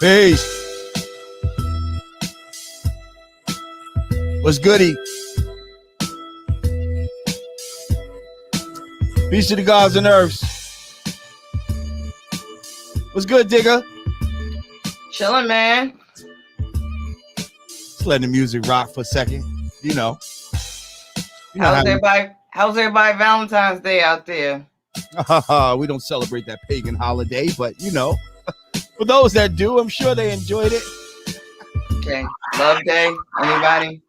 Peace. What's goody? Peace to the gods and earths. What's good, Digger? Chilling, man. Just letting the music rock for a second. You know how's everybody Valentine's Day out there? We don't celebrate that pagan holiday, but for those that do, I'm sure they enjoyed it. Okay. Love Day. Anybody?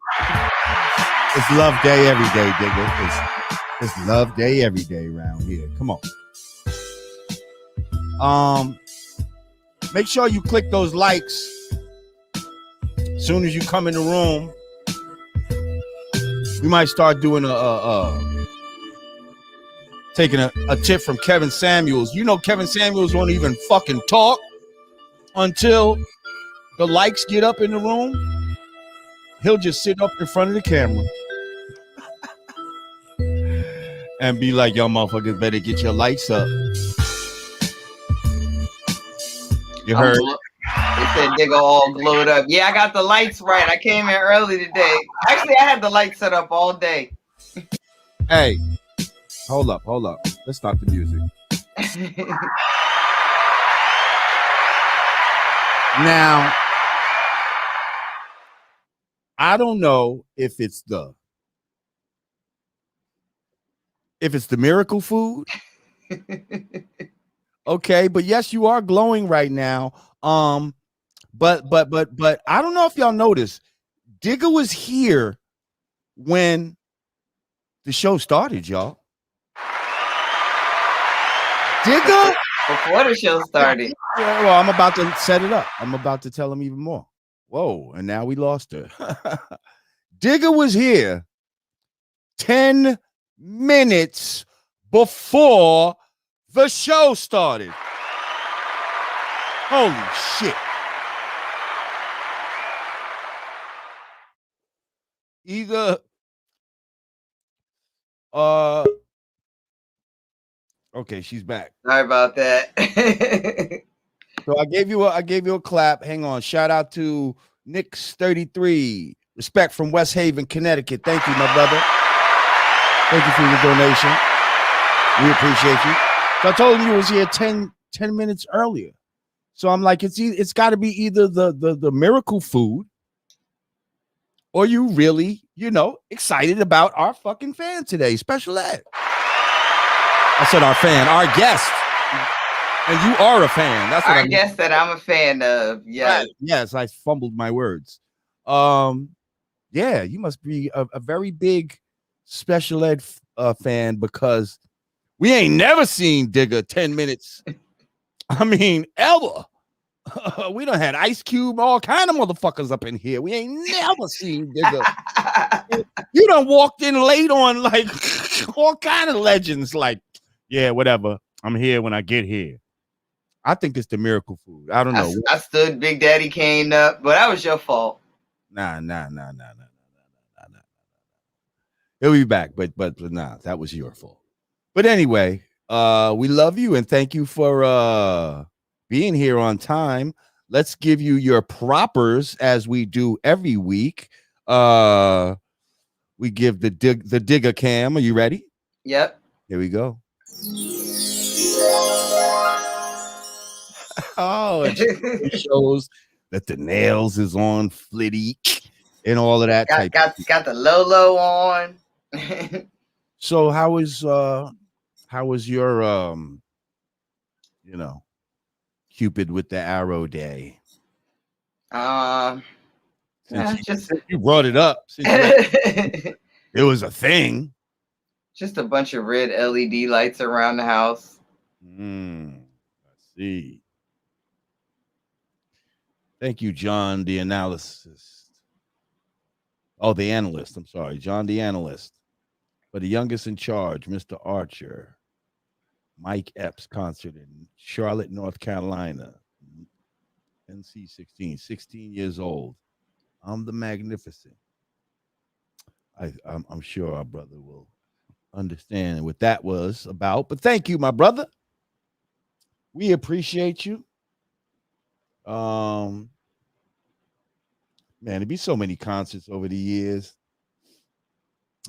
It's Love Day every day, Digger. It's Love Day every day around here. Come on. Make sure you click those likes as soon as you come in the room. We might start doing taking a tip from Kevin Samuels. You know Kevin Samuels won't even fucking talk until the likes get up in the room. He'll just sit up in front of the camera and be like, "Y'all motherfuckers better get your lights up." You heard? They said they go all glowed up. Yeah, I got the lights right. I came in early today. Actually, I had the lights set up all day. Hey, hold up. Let's stop the music. Now, I don't know if it's the miracle food. Okay, but yes, you are glowing right now. But I don't know if y'all noticed. Digger was here when the show started, y'all. Digger? Before the show started. Yeah, well, I'm about to set it up. I'm about to tell him even more. Whoa, and now we lost her. Digger was here 10 minutes before the show started. Holy shit. Either okay, she's back. Sorry about that. So I gave you a clap. Hang on. Shout out to Nick's33. Respect from West Haven, Connecticut. Thank you, my brother. Thank you for your donation. We appreciate you. So I told him you was here 10 minutes earlier. So I'm like, it's got to be either the miracle food or you really, excited about our fucking fan today, Special Ed. I said our fan, our guest. And you are a fan. That's what I guess that I'm a fan of. Yes. Right. Yes, I fumbled my words. Yeah, you must be a very big Special Ed fan because we ain't never seen Digger 10 minutes. I mean, ever. We done had Ice Cube, all kind of motherfuckers up in here. We ain't never seen Digger. You done walked in late on like all kind of legends. Like, yeah, whatever. I'm here when I get here. I think it's the miracle food. I don't know. I stood Big Daddy Kane up, but that was your fault. Nah. He'll be back, but nah, that was your fault. But anyway, we love you and thank you for being here on time. Let's give you your propers as we do every week. We give the Digger cam. Are you ready? Yep. Here we go. Oh, it shows that the nails is on flitty and all of that. Got the Lolo on. So how was your Cupid with the arrow day? Just you brought it up. It was a thing. Just a bunch of red LED lights around the house. I see. Thank you, John, the analyst. Oh, the analyst. I'm sorry, John, the analyst. For the youngest in charge, Mr. Archer. Mike Epps concert in Charlotte, North Carolina. NC 16 years old. I'm the magnificent. I'm sure our brother will understand what that was about. But thank you, my brother. We appreciate you. Um, man, it'd be so many concerts over the years.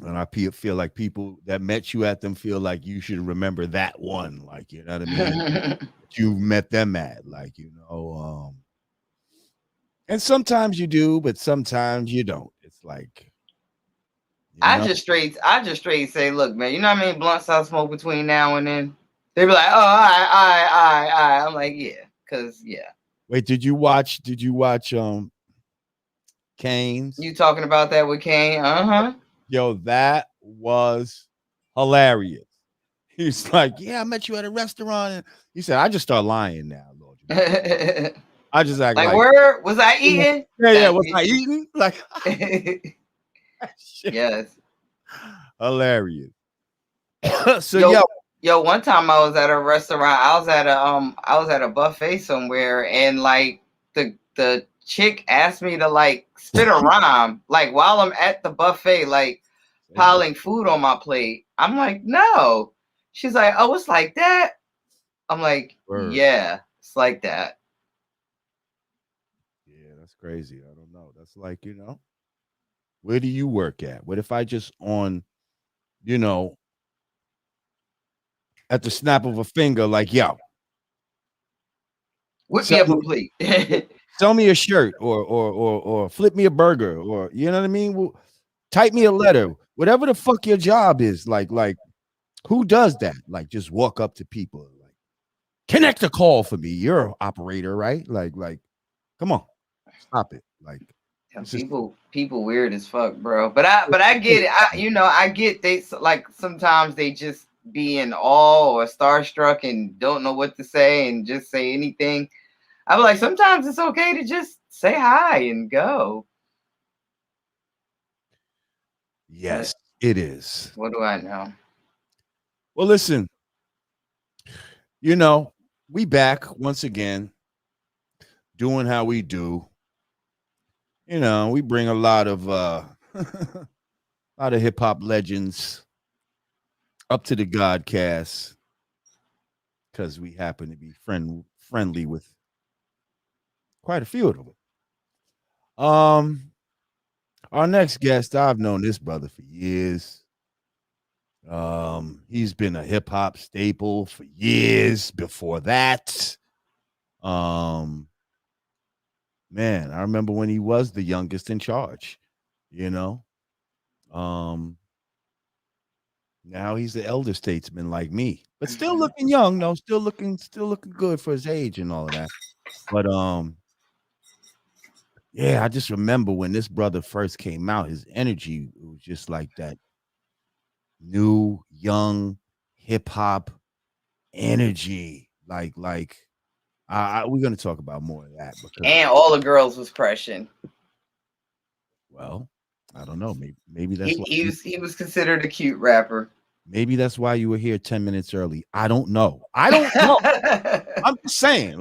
And I feel like people that met you at them feel like you should remember that one, like you know what I mean. You met them at, like and sometimes you do, but sometimes you don't. It's like you know, I just straight say, look, man, you know how many blunts I smoke between now and then? They be like, oh, all right. I'm like, yeah, cause yeah. wait, did you watch? Kane's? You talking about that with Kane? Yo, that was hilarious. He's like, yeah, I met you at a restaurant, and he said, I just start lying now, Lord. Like, I just act like, where was I eating? yeah, was I eating? Like, shit. Yes. Hilarious. So yo, one time I was at a restaurant. I was at a buffet somewhere, and like the chick asked me to like spit a rhyme, like while I'm at the buffet, like piling food on my plate. I'm like, no. She's like, oh, it's like that. I'm like, yeah, it's like that. Yeah, that's crazy. I don't know. That's like, where do you work at? What if I just you know, at the snap of a finger, like, yo, whip me up a plate. Sell me a shirt or flip me a burger, or you know what I mean? Well, type me a letter, whatever the fuck your job is. Like who does that? Like just walk up to people, like connect a call for me. You're an operator, right? Like, come on, stop it. Like people weird as fuck, bro. But I get it. I get they like sometimes they just be in awe or starstruck and don't know what to say and just say anything. I'm like, sometimes it's okay to just say hi and go. Yes, it is. What do I know? Well, listen, we back once again doing how we do. We bring a lot of hip hop legends up to the Godcast because we happen to be friendly with quite a few of them. Our next guest, I've known this brother for years. He's been a hip hop staple for years before that. Man, I remember when he was the youngest in charge, Now he's the elder statesman like me, but still looking young, though. Still looking good for his age and all of that. But yeah, I just remember when this brother first came out, his energy was just like that new young hip hop energy. Like we're gonna talk about more of that and all the girls was pressing. Well, I don't know. Maybe that's he was considered a cute rapper. Maybe that's why you were here 10 minutes early. I don't know. I'm just saying,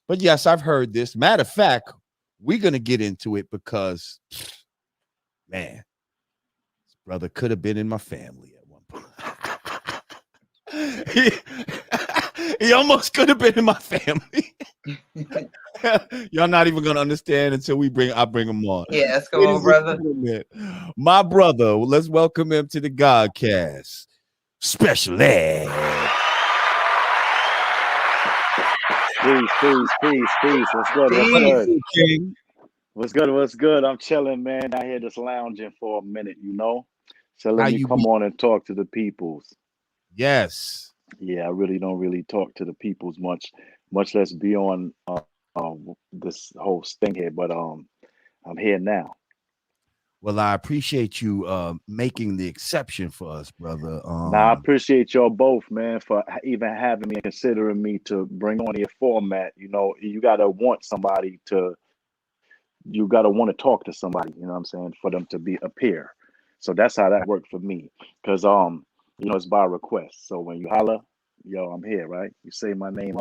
but yes, I've heard this. Matter of fact, we're gonna get into it because, man, this brother could have been in my family at one point. he almost could have been in my family. Y'all not even gonna understand until I bring him on. Yes, come on, brother. My brother, let's welcome him to the Godcast. Special Ed. Peace. What's good? I'm chilling, man. Out here just lounging for a minute, So let me come on and talk to the peoples. Yes. Yeah, I really don't talk to the peoples much less be on this whole thing here, but I'm here now. Well, I appreciate you making the exception for us, brother. Now I appreciate y'all both, man, for even having me and considering me to bring on your format. You gotta want somebody you gotta want to talk to somebody, you know what I'm saying, for them to appear. So that's how that worked for me. Because it's by request. So when you holler, yo, I'm here, right? You say my name,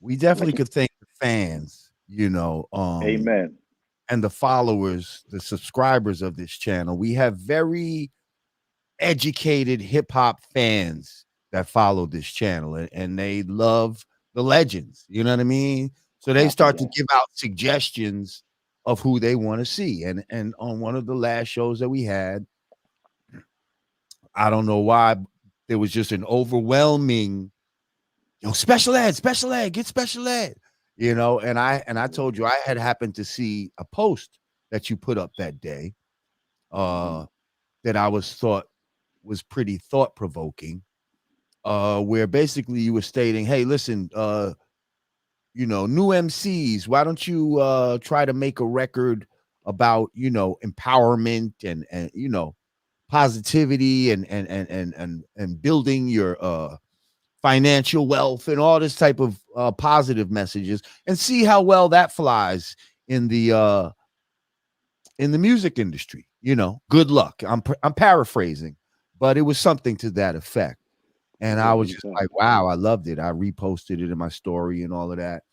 we definitely could thank the fans, Amen. And the followers, the subscribers of this channel. We have very educated hip hop fans that follow this channel, and they love the legends. You know what I mean? So they I start to forget. give out suggestions of who they want to see. And on one of the last shows that we had, I don't know why, there was just an overwhelming, special ed, get special ed. And I told you I had happened to see a post that you put up that day, Mhm. uh, that I was pretty thought provoking, where basically you were stating, hey, listen, new MCs, why don't you try to make a record about, empowerment and positivity and building your financial wealth and all this type of positive messages, and see how well that flies in the music industry. Good luck. I'm paraphrasing, but it was something to that effect. And I Yeah, was just like, exactly. wow, I loved it. I reposted it in my story and all of that.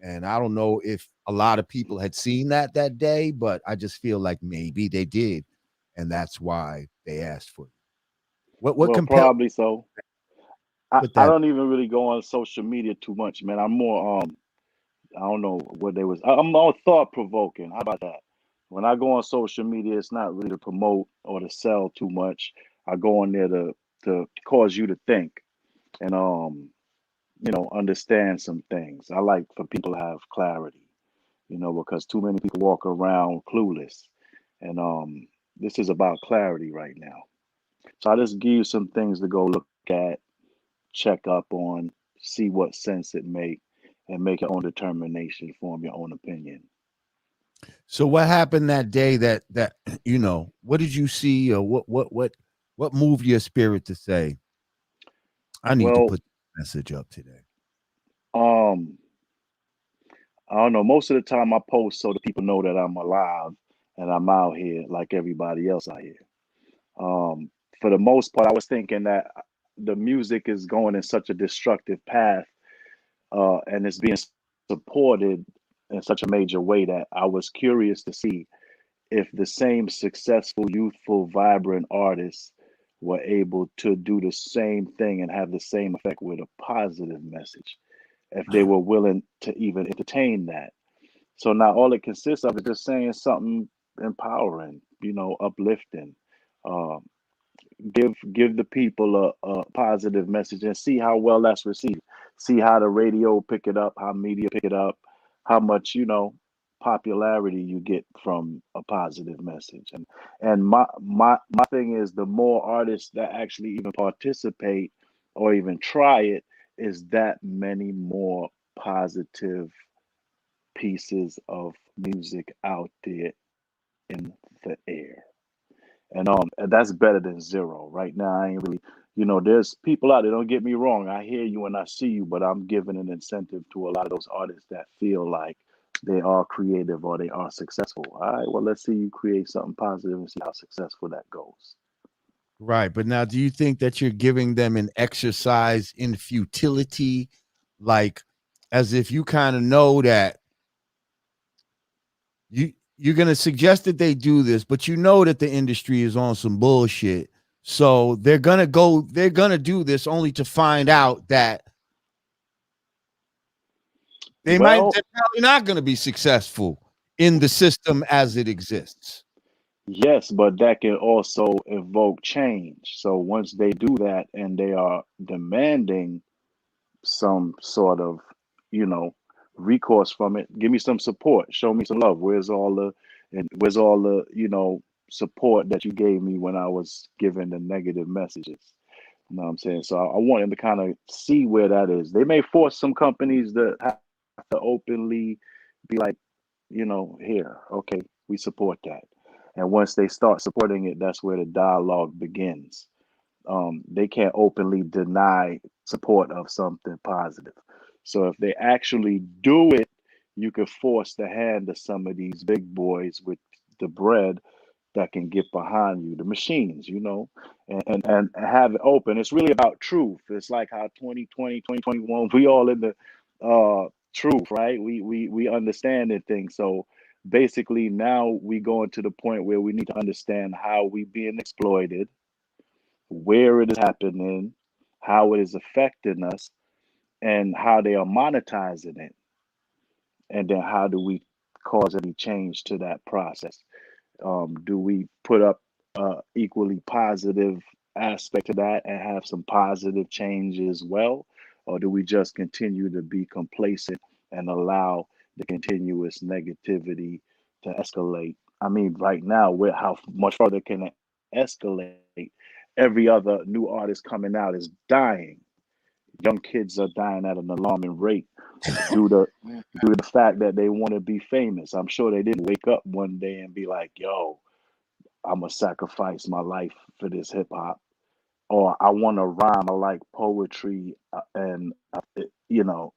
And I don't know if a lot of people had seen that day, but I just feel like maybe they did. And that's why they asked for it. What Well, compelled probably so. you to I, put I that? don't even really go on social media too much, man. I'm more I don't know what they was. I'm more thought provoking. How about that? When I go on social media, it's not really to promote or to sell too much. I go on there to cause you to think and understand some things. I like for people to have clarity, because too many people walk around clueless. And this is about clarity right now. So I just give you some things to go look at, check up on, see what sense it make, and make your own determination, form your own opinion. So what happened that day that what did you see, or what moved your spirit to say, I need to Well, put this message up today? um, I don't know. Most of the time, I post so the people know that I'm alive and I'm out here like everybody else out here. Um, for the most part, I was thinking that the music is going in such a destructive path, and it's being supported in such a major way that I was curious to see if the same successful, youthful, vibrant artists were able to do the same thing and have the same effect with a positive message, if they were willing to even entertain that. So now all it consists of is just saying something empowering, uplifting. Uh, give the people a positive message and see how well that's received. See how the radio pick it up, how media pick it up, how much popularity you get from a positive message. And my thing is, the more artists that actually even participate or even try it, is that many more positive pieces of music out there in the air. And that's better than zero. Right now, I ain't really, there's people out there, don't get me wrong. I hear you and I see you, but I'm giving an incentive to a lot of those artists that feel like they are creative or they are successful. All right, well, let's see you create something positive and see how successful that goes. Right. But now, do you think that you're giving them an exercise in futility, like as if you kind of know that you're going to suggest that they do this, but you know that the industry is on some bullshit. So they're going to do this only to find out that Well, they're probably not going to be successful in the system as it exists. yes, but that can also evoke change. So once they do that and they are demanding some sort of, you know, recourse from it. Give me some support. Show me some love. Where's all the support that you gave me when I was giving the negative messages? You know what I'm saying? So I want them to kind of see where that is. They may force some companies to have to openly be like, here, okay, we support that. And once they start supporting it, that's where the dialogue begins. They can't openly deny support of something positive. So if they actually do it, you could force the hand of some of these big boys with the bread that can get behind you, the machines, and have it open. It's really about truth. It's like how 2020, 2021, we all in the truth, right? We understanding things. So basically now we going to the point where we need to understand how we being exploited, where it is happening, how it is affecting us, and how they are monetizing it, and then how do we cause any change to that process? Do we put up equally positive aspect to that and have some positive change as well? Or do we just continue to be complacent and allow the continuous negativity to escalate? I mean, right now, with how much further can it escalate? Every other new artist coming out is dying. Young kids are dying at an alarming rate due to the fact that they want to be famous. I'm sure they didn't wake up one day and be like, "Yo, I'm gonna sacrifice my life for this hip hop," or "I want to rhyme. I like poetry, and you know,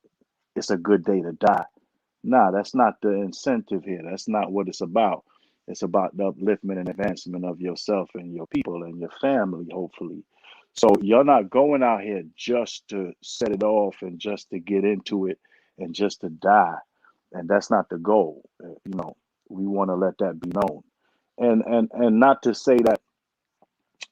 it's a good day to die." Nah, that's not the incentive here. That's not what it's about. It's about the upliftment and advancement of yourself and your people and your family, hopefully. So you're not going out here just to set it off and just to get into it and just to die. And that's not the goal. We want to let that be known. And not to say that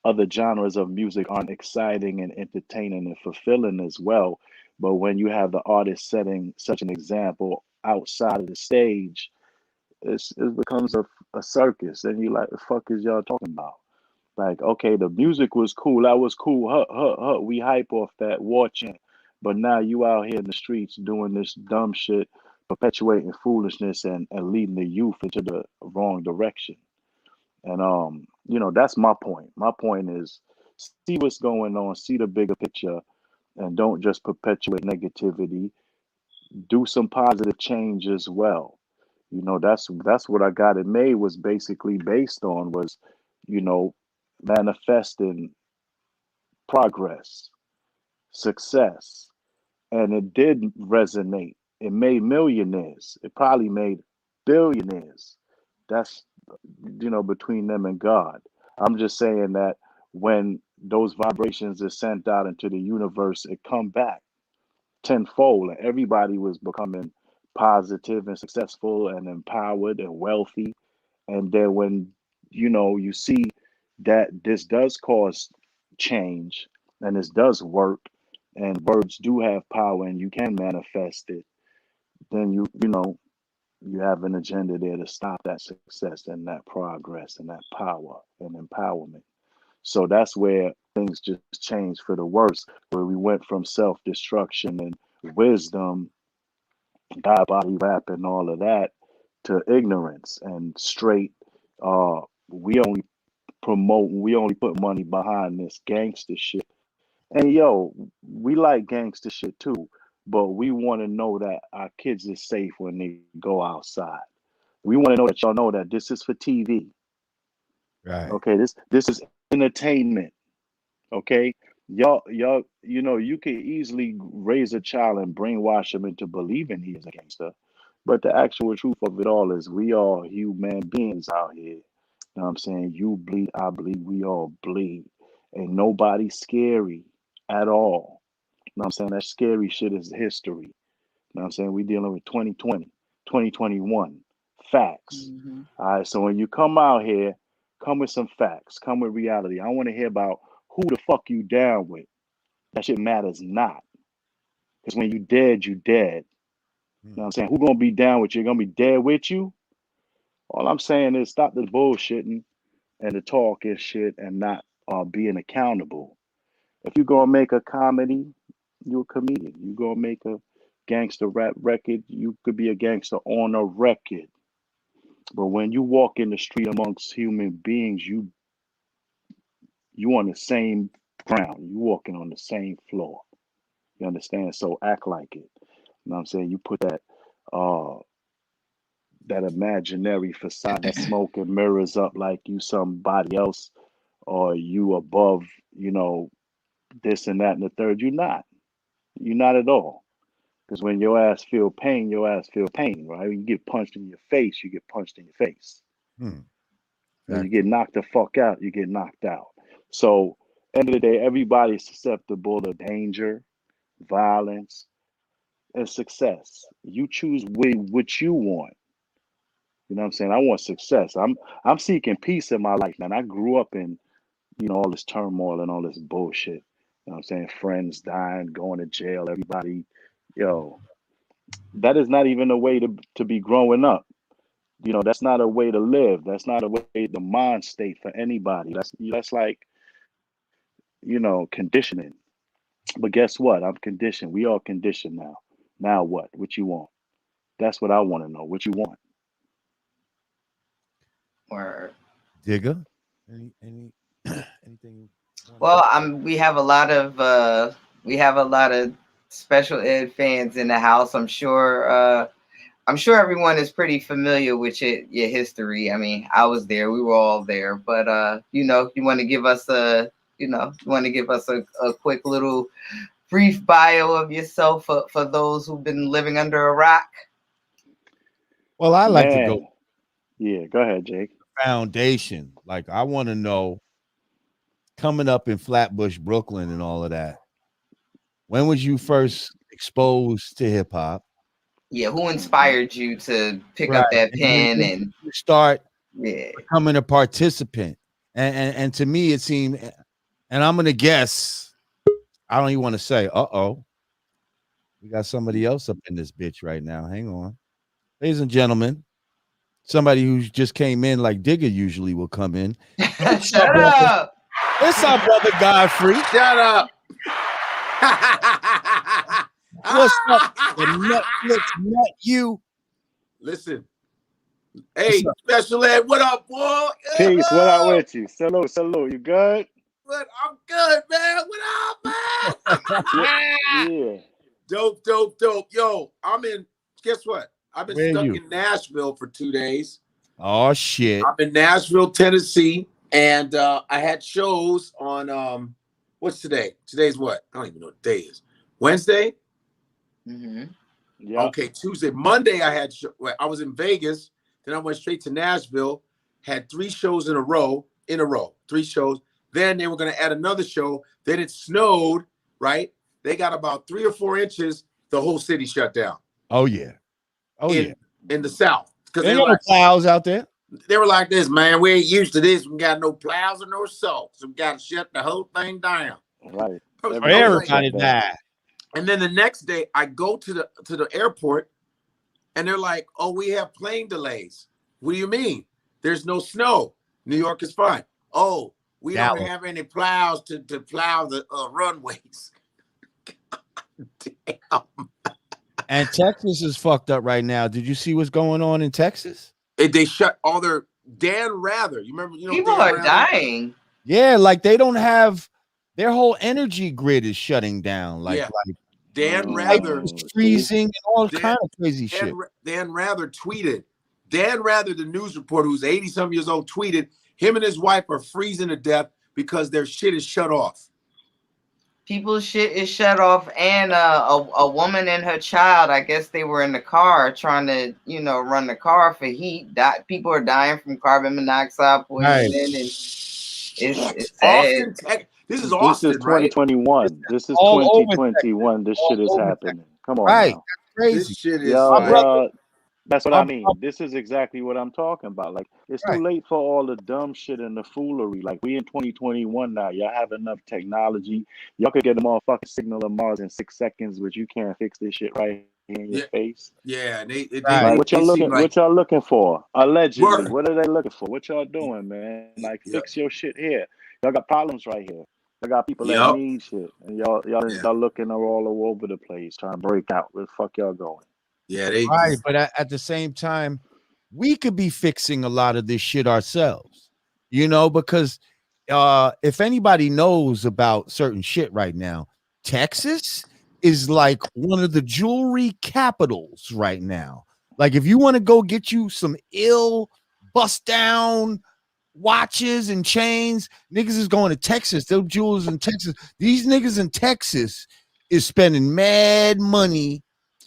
other genres of music aren't exciting and entertaining and fulfilling as well. But when you have the artist setting such an example outside of the stage, it becomes a circus. And you like, the fuck is y'all talking about? Like, okay, the music was cool. That was cool. We hype off that war chant. But now you out here in the streets doing this dumb shit, perpetuating foolishness and leading the youth into the wrong direction. And that's my point. My point is see what's going on, see the bigger picture, and don't just perpetuate negativity. Do some positive change as well. That's what I got it made was basically based on was, you know, manifesting progress, success. And it did resonate. It made millionaires. It probably made billionaires. That's between them and God. I'm just saying that when those vibrations are sent out into the universe, it come back tenfold, and everybody was becoming positive and successful and empowered and wealthy. And then when you see that this does cause change and this does work and words do have power and you can manifest it, then you have an agenda there to stop that success and that progress and that power and empowerment. So that's where things just changed for the worse, where we went from self-destruction and wisdom, God body rap and all of that, to ignorance and straight. We only we only put money behind this gangster shit. And yo, we like gangster shit too, but we want to know that our kids is safe when they go outside. We want to know that y'all know that this is for TV. Right. Okay, this is entertainment. Okay, y'all, you can easily raise a child and brainwash him into believing he is a gangster, but the actual truth of it all is we all human beings out here. You know what I'm saying? You bleed, I bleed, we all bleed. Ain't nobody scary at all. You know what I'm saying? That scary shit is history. You know what I'm saying? We dealing with 2020, 2021. Facts. Mm-hmm. All right. So when you come out here, come with some facts. Come with reality. I want to hear about who the fuck you down with. That shit matters not. Because when you dead, you dead. You know what I'm saying? Who gonna be down with you? Gonna be dead with you? All I'm saying is stop the bullshitting and the talk and shit and not being accountable. If you gonna make a comedy, you a comedian. You gonna make a gangster rap record, you could be a gangster on a record. But when you walk in the street amongst human beings, you on the same ground. You walking on the same floor. You understand? So act like it. You know what I'm saying? You put uh that imaginary facade, that smoke and mirrors up like you somebody else or you above, you know, this and that and the third. You're not. You're not at all. Because when your ass feel pain, your ass feel pain, right? You get punched in your face, you get punched in your face. Hmm. When you Exactly. get knocked the fuck out, you get knocked out. So, end of the day, everybody's susceptible to danger, violence, and success. You choose what you want. You know what I'm saying? I want success. I'm seeking peace in my life, man. I grew up in, all this turmoil and all this bullshit. You know what I'm saying? Friends dying, going to jail, everybody yo, that is not even a way to be growing up. You know, that's not a way to live. That's not a way, the mind state for anybody. That's like, you know, conditioning. But guess what? I'm conditioned. We all conditioned now. Now what? What you want? That's what I want to know. What you want? Word. Digger, anything? You wanna Well, say? we have a lot of special ed fans in the house. I'm sure everyone is pretty familiar with your history. I mean, I was there, we were all there, but you know, you want to give us a quick little brief bio of yourself for those who've been living under a rock. Well, I like to go Man, yeah, go ahead, Jake. foundation. Like I want to know coming up in Flatbush, Brooklyn, and all of that. When was you first exposed to hip hop? Yeah, who Mhm. inspired you to pick Right. up that And then pen when and you start yeah. becoming a participant. And to me, it seemed, and I'm gonna guess, I don't even want to say, we got somebody else up in this bitch right now. Hang on. Ladies and gentlemen, somebody who just came in like Digger usually will come in. It's our Shut brother, up. it's our brother Godfrey. Shut up. What's up? The Netflix nut you. Listen. What's Hey, up? special ed, what up, boy? Peace. What out Oh, with you? Salute, salute. You good? what? I'm good, man. What up, Yeah, man? yeah. Dope, dope, dope. Yo, guess what? I've been Where stuck you? in Nashville for 2 days. Oh shit. I'm in Nashville, Tennessee, and I had shows on what's today? Today's what? I don't even know what day is. Wednesday? Mm-hmm. Yep. Okay, Tuesday. Monday I was in Vegas, then I went straight to Nashville, had 3 shows in a row, 3 shows. Then they were going to add another show. Then it snowed, right? They got about 3 or 4 inches. The whole city shut down Oh yeah. Oh yeah. in the South because They ain't got no clouds out there. they were like this, man. We ain't used to this. We got no plows or no salt, so we got to shut the whole thing down. Right. I was Everything like, Everybody shut down. died. and then the next day I go to the airport, and they're like, "Oh, we have plane delays." What do you mean? There's no snow. New York is fine. Oh, we don't Dallas. have any plows to plow the runways. Damn. And Texas is fucked up right now. Did you see what's going on in Texas? They shut all their Dan Rather. You remember? You know, People Dan are Rather? dying. Yeah, like they don't have their whole energy grid is shutting down. Like, Yeah. like Dan light Rather. is freezing and all Dan- kind of crazy shit. Dan Rather tweeted. Dan Rather, the news reporter who's 80-some years old, tweeted him and his wife are freezing to death because their shit is shut off. People's shit is shut off, and a woman and her child, I guess they were in the car trying to, run the car for heat. People are dying from carbon monoxide poisoning, Right. and it's sad. Austin, this is This Austin, is right? 2021. This is All over 2021. This all shit is over happening. Come on Right. now. That's crazy. This shit is Yo, My like, brother, yo, that's what my, I my- mean. This is exactly what I'm talking about. Like, it's too right. late for all the dumb shit and the foolery. Like, we in 2021 now. Y'all have enough technology. Y'all could get a motherfucking signal of Mars in 6 seconds, but you can't fix this shit right in your yeah, face. yeah. And Right. Like, what they y'all seem like what y'all looking for? Allegedly, word. what are they looking for? What y'all doing, man? Like, Yep, fix your shit here. Y'all got problems right here. Y'all got people that yep, need shit, and yeah, y'all looking all over the place trying to break out. Where the fuck y'all going? yeah. Right. But at the same time, we could be fixing a lot of this shit ourselves, because if anybody knows about certain shit right now, Texas is like one of the jewelry capitals right now. Like if you want to go get you some ill bust down watches and chains, niggas is going to Texas. Those jewelers in Texas. These niggas in Texas is spending mad money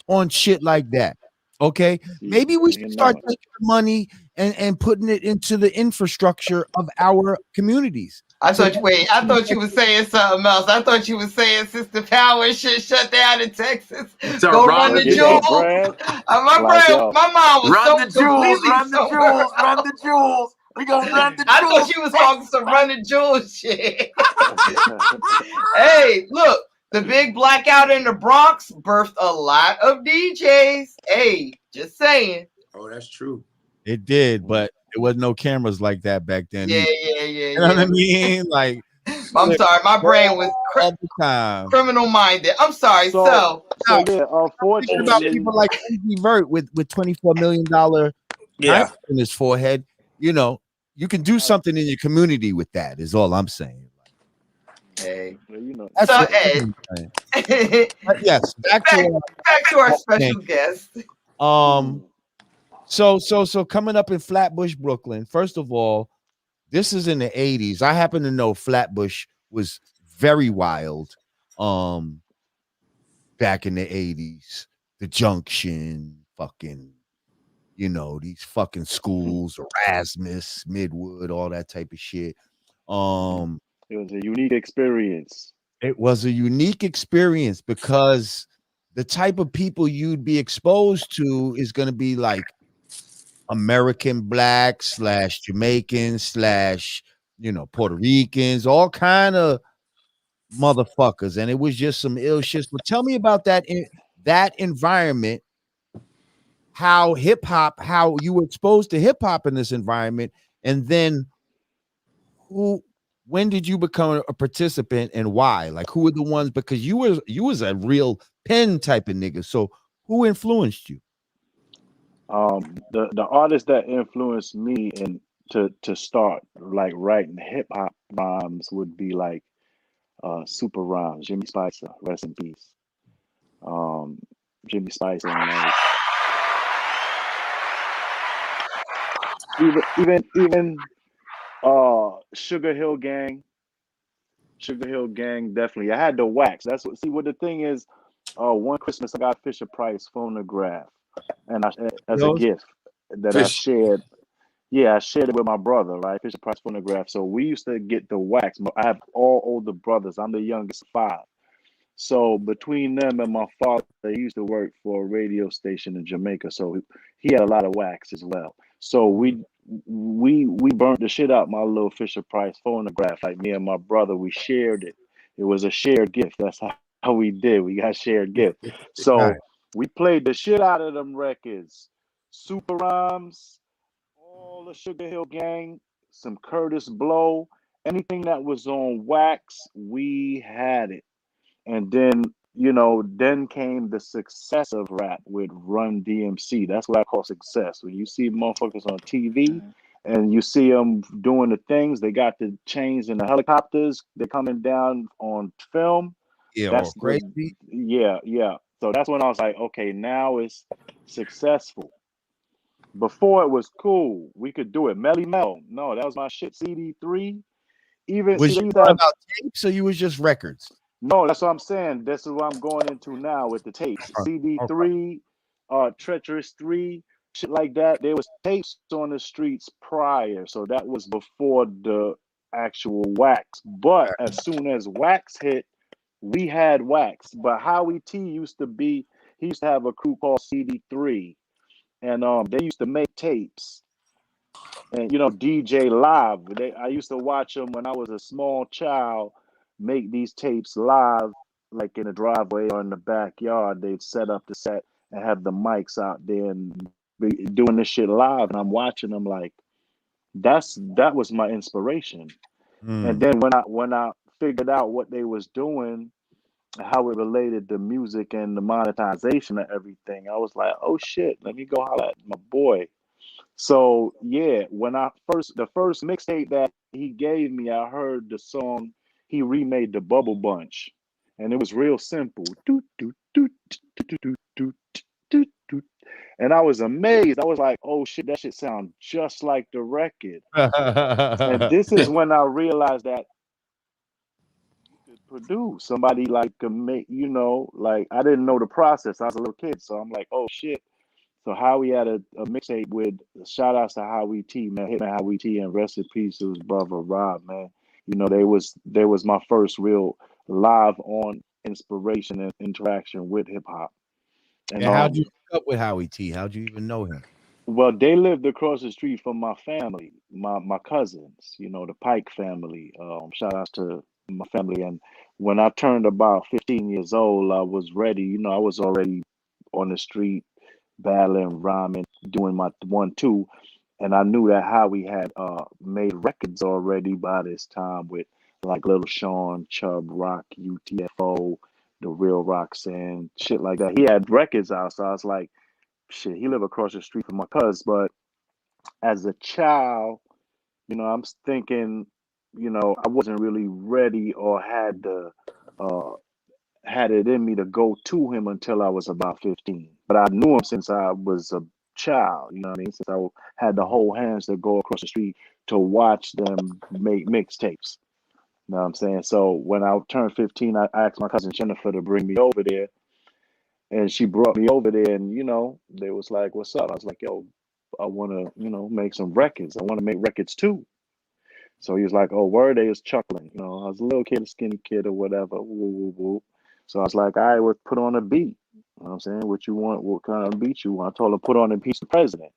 on shit like that. Okay, maybe we should start taking the money and putting it into the infrastructure of our communities. I thought you were saying something else. I thought you were saying Sister Power should shut down in Texas. So Go run run the the Get that jewels. bread. My Like, brain, yo, my mind was run so the jewels, completely run the somewhere jewels, run else. the jewels. We gonna run the jewels. I thought you was talking some run the jewels shit. Hey, look, The big blackout in the Bronx birthed a lot of DJs. Hey, just saying. Oh, that's true. It did, but there was no cameras like that back then Yeah, either. yeah, You know what I yeah, mean? Like, yeah. I'm sorry, my brain was all the time. criminal minded. I'm sorry. So So yeah, Thinking about unfortunately, people like Uzi Vert with $24 million diamond in his forehead. You know, you can do something in your community with that. Is all I'm saying. hey. you know, That's So what Ed, I'm back, saying. But yes, back to to our thing. special guest. So coming up in Flatbush, Brooklyn. First of all, this is in the 80s. I happen to know Flatbush was very wild. Back in the 80s, the Junction, fucking, you know, these fucking schools, Erasmus, Midwood, all that type of shit. it was a unique experience. It was a unique experience because the type of people you'd be exposed to is going to be like American black slash Jamaican slash, you know, Puerto Ricans, all kind of motherfuckers, and it was just some ill shit. But tell me about that environment, how hip hop, how you were exposed to hip hop in this environment, and then who, when did you become a participant and why? Like, who were the ones? Because you was a real pen type of nigga. So who influenced you? The artists that influenced me and to start like writing hip hop rhymes would be like Super Rhymes, Jimmy Spicer, rest in peace. Um, Jimmy Spicer and like even Sugar Hill Gang. Sugar Hill Gang, definitely. I had the wax. That's what. See, what the thing is. One Christmas I got Fisher Price phonograph, and as a Yours? gift that I Fish. shared. Yeah, I shared it with my brother, right? Fisher Price phonograph. So we used to get the wax. I have all older brothers. I'm the youngest of five. So between them and my father, he used to work for a radio station in Jamaica. So he had a lot of wax as well. So we burnt the shit out my little Fisher Price phonograph. Like me and my brother, we shared it. It was a shared gift. That's how we did. We got shared gift. Nice. So we played the shit out of them records. Super Rhymes, all the Sugar Hill Gang, some Curtis Blow, anything that was on wax, we had it. And then, then came the success of rap with Run DMC. That's what I call success. When you see motherfuckers on TV and you see them doing the things, they got the chains and the helicopters, they're coming down on film. Yeah, or That's crazy. yeah. So that's when I was like, okay, now it's successful. Before it was cool. We could do it. Melly Mel. No, that was my shit. CD3. Even see Was they you used to talking have. about tapes or you was just records? No, that's what I'm saying. This is what I'm going into now with the tapes. Okay. CD3, Treacherous 3, shit like that. There was tapes on the streets prior, so that was before the actual wax. But as soon as wax hit, we had wax. But Howie T used to be, he used to have a crew called CD3, and they used to make tapes and DJ live. I used to watch them when I was a small child make these tapes live, like in the driveway or in the backyard. They'd set up the set and have the mics out there and be doing this shit live, and I'm watching them like that was my inspiration. And then when I figured out what they was doing, how it related to music and the monetization of everything, I was like, oh shit, let me go holler at my boy. So yeah, when the first mixtape that he gave me, I heard the song he remade, the Bubble Bunch, and it was real simple. Doot, doot, doot, doot, doot, doot, doot, doot, doot. And I was amazed. I was like, oh shit, that shit sound just like the record. And this is when I realized that you could produce somebody like could make, like I didn't know the process. I was a little kid, so I'm like, oh shit. So Howie had a mixtape with shout outs to Howie T, man, Hitman Howie T, and rest in peace to his brother Rob, man. They was my first real live on inspiration and interaction with hip hop. And Yeah, how'd you hook up with Howie T? How'd you even know him? well, they lived across the street from my family, my cousins, the Pike family. Shout outs to my family, and when I turned about 15 years old, I was ready. You know, I was already on the street battling, rhyming, doing my 1-2. And I knew that Howie had made records already by this time with like Little Sean, Chubb Rock, UTFO, The Real Roxanne, shit like that. He had records out, so I was like, shit, he lived across the street from my cuz. But as a child, you know, I'm thinking, you know, I wasn't really ready or uh, had it in me to go to him until I was about 15. But I knew him since I was a child, you know what I mean? Since I had the whole hands to go across the street to watch them make mixtapes. You know what I'm saying? So when I turned 15, I asked my cousin Jennifer to bring me over there. And she brought me over there, and, you know, they was like, what's up? I was like, yo, I want to, you know, make some records. I want to make records too. So he was like, "Oh, word." They was chuckling. You know, I was a little kid, a skinny kid, or whatever. Woo, woo, woo. So I was like, "All right, we'll put on a beat." You know what I'm saying? What you want? What kind of beat you want? I told him put on Impeach the President.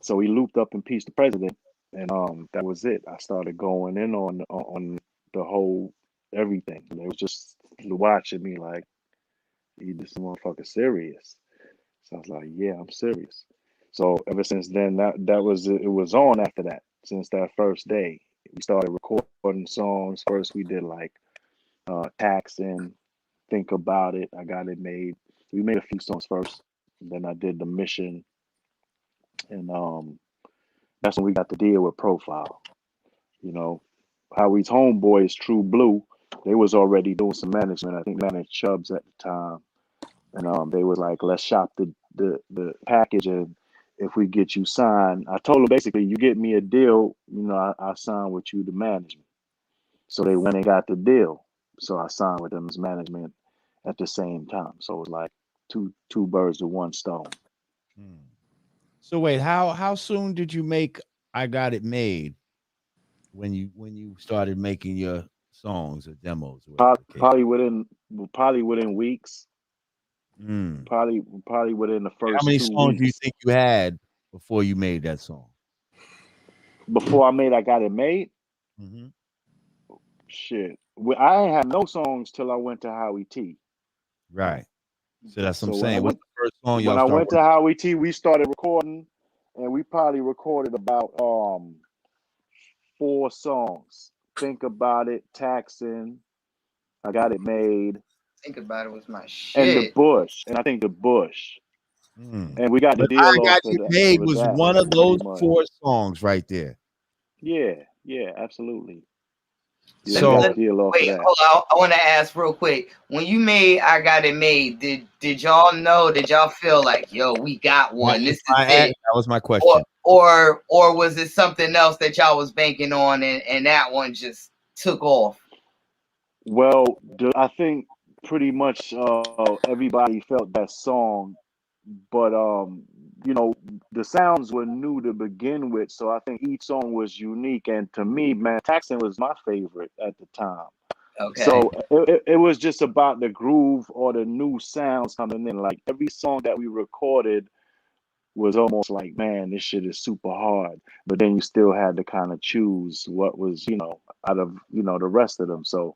So he looped up Impeach the President, and that was it. I started going in on the whole everything. And they was just watching me like, "You this motherfucker serious?" So I was like, "Yeah, I'm serious." So ever since then, that was it. It was on after that. Since that first day, we started recording songs. First, we did like Taxin', Think About It. I Got It Made. We made a few songs first. Then I did The Mission, and that's when we got to deal with Profile. You know, Howie's homeboys, True Blue, they was already doing some management. I think managed Chubbs at the time, and they was like, let's shop the package, and if we get you signed, I told them basically, you get me a deal, you know, I sign with you to management. So they went and got the deal. So I signed with them as management at the same time. So it was like two birds with one stone. Hmm. So wait, how soon did you make I Got It Made when you started making your songs or demos or whatever the case? Probably within weeks. Mm. Probably within the How first many two songs do you weeks think you had before you made that song? before I got it made. Hmm. Shit, I ain't had no songs till I went to Howie T. Right. So that's what I'm So saying. What's the first song when y'all I start went to Howie T, we started recording, and we probably recorded about 4 songs. Think About It, Taxin', I Got It Made, Think About It was my and The shit. Bush. And I think The Bush. working? Mm. And we got the But I deal off Got of It that Made with was that one of pretty those much. 4 songs right there. Yeah, absolutely. Yeah, we Let, got So the let, deal off of wait, that. hold on. I want to ask real quick. When you made I Got It Made, did y'all know? Did y'all feel like, yo, we got one? This is it, that was my or question. or was it something else that y'all was banking on, and that one just took off? Well, I think pretty much everybody felt that song, but you know, the sounds were new to begin with, so I think each song was unique. And to me, man, Taxin was my favorite at the time. Okay. So it was just about the groove or the new sounds coming in. Like every song that we recorded was almost like, man, this shit is super hard. But then you still had to kind of choose what was, you know, out of, you know, the rest of them. So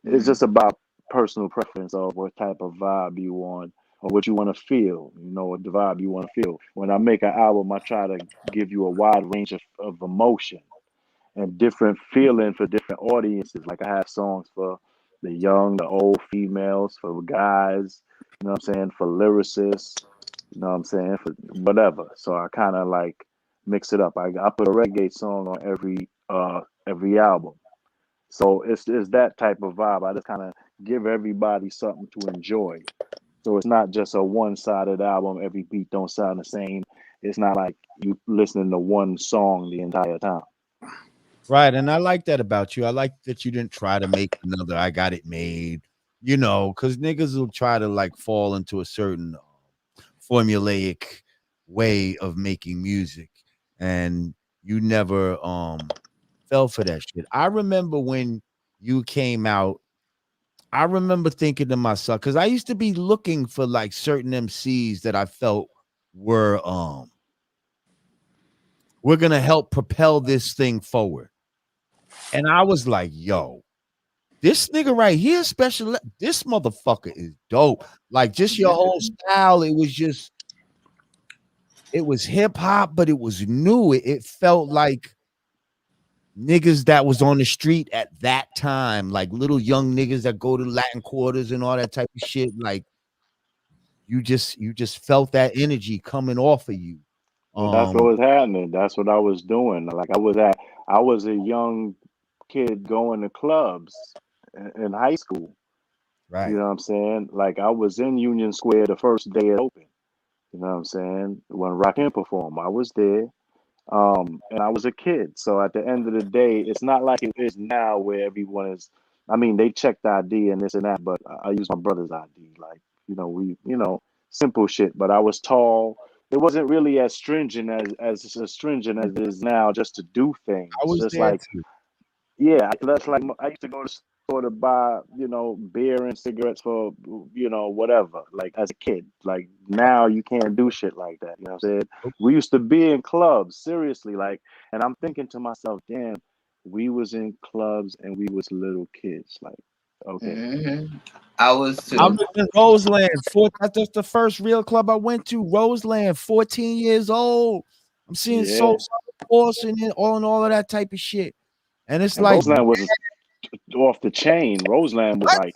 it's Mhm. just about personal preference of what type of vibe you want or what you want to feel, you know, what the vibe you want to feel. When I make an album, I try to give you a wide range of emotion and different feeling for different audiences. Like I have songs for the young, the old, females, for guys, you know what I'm saying, for lyricists, you know what I'm saying, for whatever. So I kind of like mix it up. I put a reggae song on every album. So it's that type of vibe. I just kind of give everybody something to enjoy. So it's not just a one-sided album. Every beat don't sound the same. It's not like you listening to one song the entire time. Right. And I like that about you. I like that you didn't try to make another I Got It Made, because niggas will try to like fall into a certain formulaic way of making music. And you never fell for that shit. I remember when you came out, I remember thinking to myself, because I used to be looking for like certain MCs that I felt were we're gonna help propel this thing forward. And I was like, yo, This nigga right here, this motherfucker is dope. Like just your whole style, it was hip hop, but it was new. It felt like niggas that was on the street at that time, like little young niggas that go to Latin quarters and all that type of shit. Like you just felt that energy coming off of you. And that's what Um, was happening. That's what I was doing. Like I was a young kid going to clubs in high school. You right. know what I'm saying? Like I was in Union Square the first day it opened. You know what I'm saying? When Rakim performed, I was there. And I was a kid. So at the end of the day, it's not like it is now where everyone is. I mean, they checked ID and this and that, but I use my brother's ID. Like, simple shit. But I was tall. It wasn't really as stringent as stringent as it is now, just to do I things. was Just there like, too. yeah, that's like I used to go to store to buy, beer and cigarettes for, whatever, like as a kid. Like now you can't do shit like that. You know what I'm saying? We used to be in clubs, seriously, like, and I'm thinking to myself, damn, we was in clubs and we was little kids. Like, okay. I was I too. was in Roseland. That's the first real club I went to. Roseland, 14 years old. I'm seeing Soul Yeah. Force and all of that type of shit. And it's And like, Roseland was off the chain. Roseland was what? like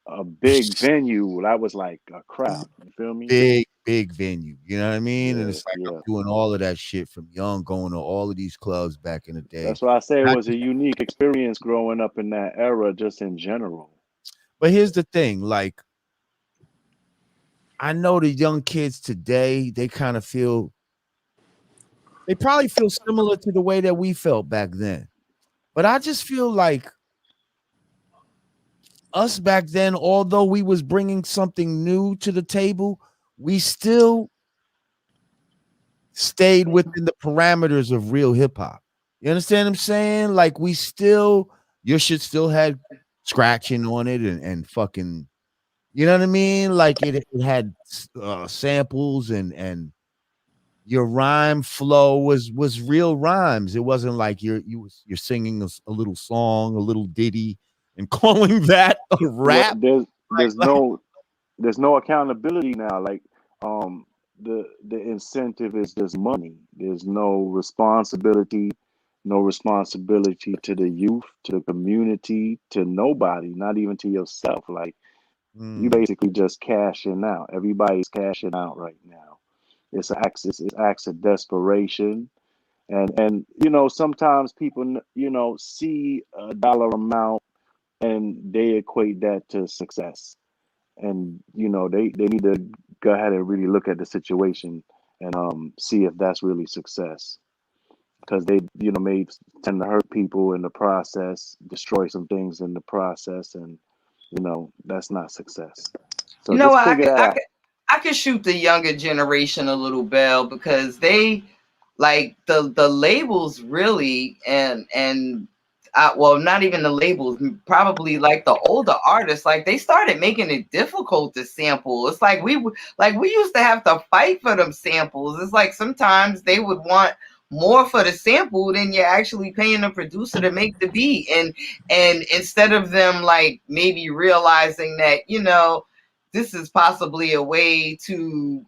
a big venue. That was like a crowd. You feel me? Big venue. You know what I mean? And Yeah, it's like I'm yeah. doing all of that shit from young, going to all of these clubs back in the day. That's why I say it I was a just- unique experience growing up in that era, just in general. but here's the thing, like I know the young kids today, they probably feel similar to the way that we felt back then. But I just feel like us back then, although we was bringing something new to the table, we still stayed within the parameters of real hip hop. You understand what I'm saying? Like your shit still had scratching on it and fucking, you know what I mean? Like it had samples and your rhyme flow was real rhymes. It wasn't like you're singing a little song, a little ditty, and calling that a Well, rap. there's Like, no accountability now. Like, the incentive is just money. There's no responsibility to the youth, to the community, to nobody, not even to yourself. Like, you mm, basically just cashing out. Everybody's cashing out right now. It's acts of desperation. And sometimes people see a dollar amount and they equate that to success. And they need to go ahead and really look at the situation and see if that's really success, because they may tend to hurt people in the process, destroy some things in the process, and that's not success. You So know just what? figure that out. I could shoot the younger generation a little bell because they like the labels really and well, not even the labels, probably like the older artists, like they started making it difficult to sample. It's like we used to have to fight for them samples. It's like sometimes they would want more for the sample than you're actually paying the producer to make the beat. And instead of them like maybe realizing that, this is possibly a way to,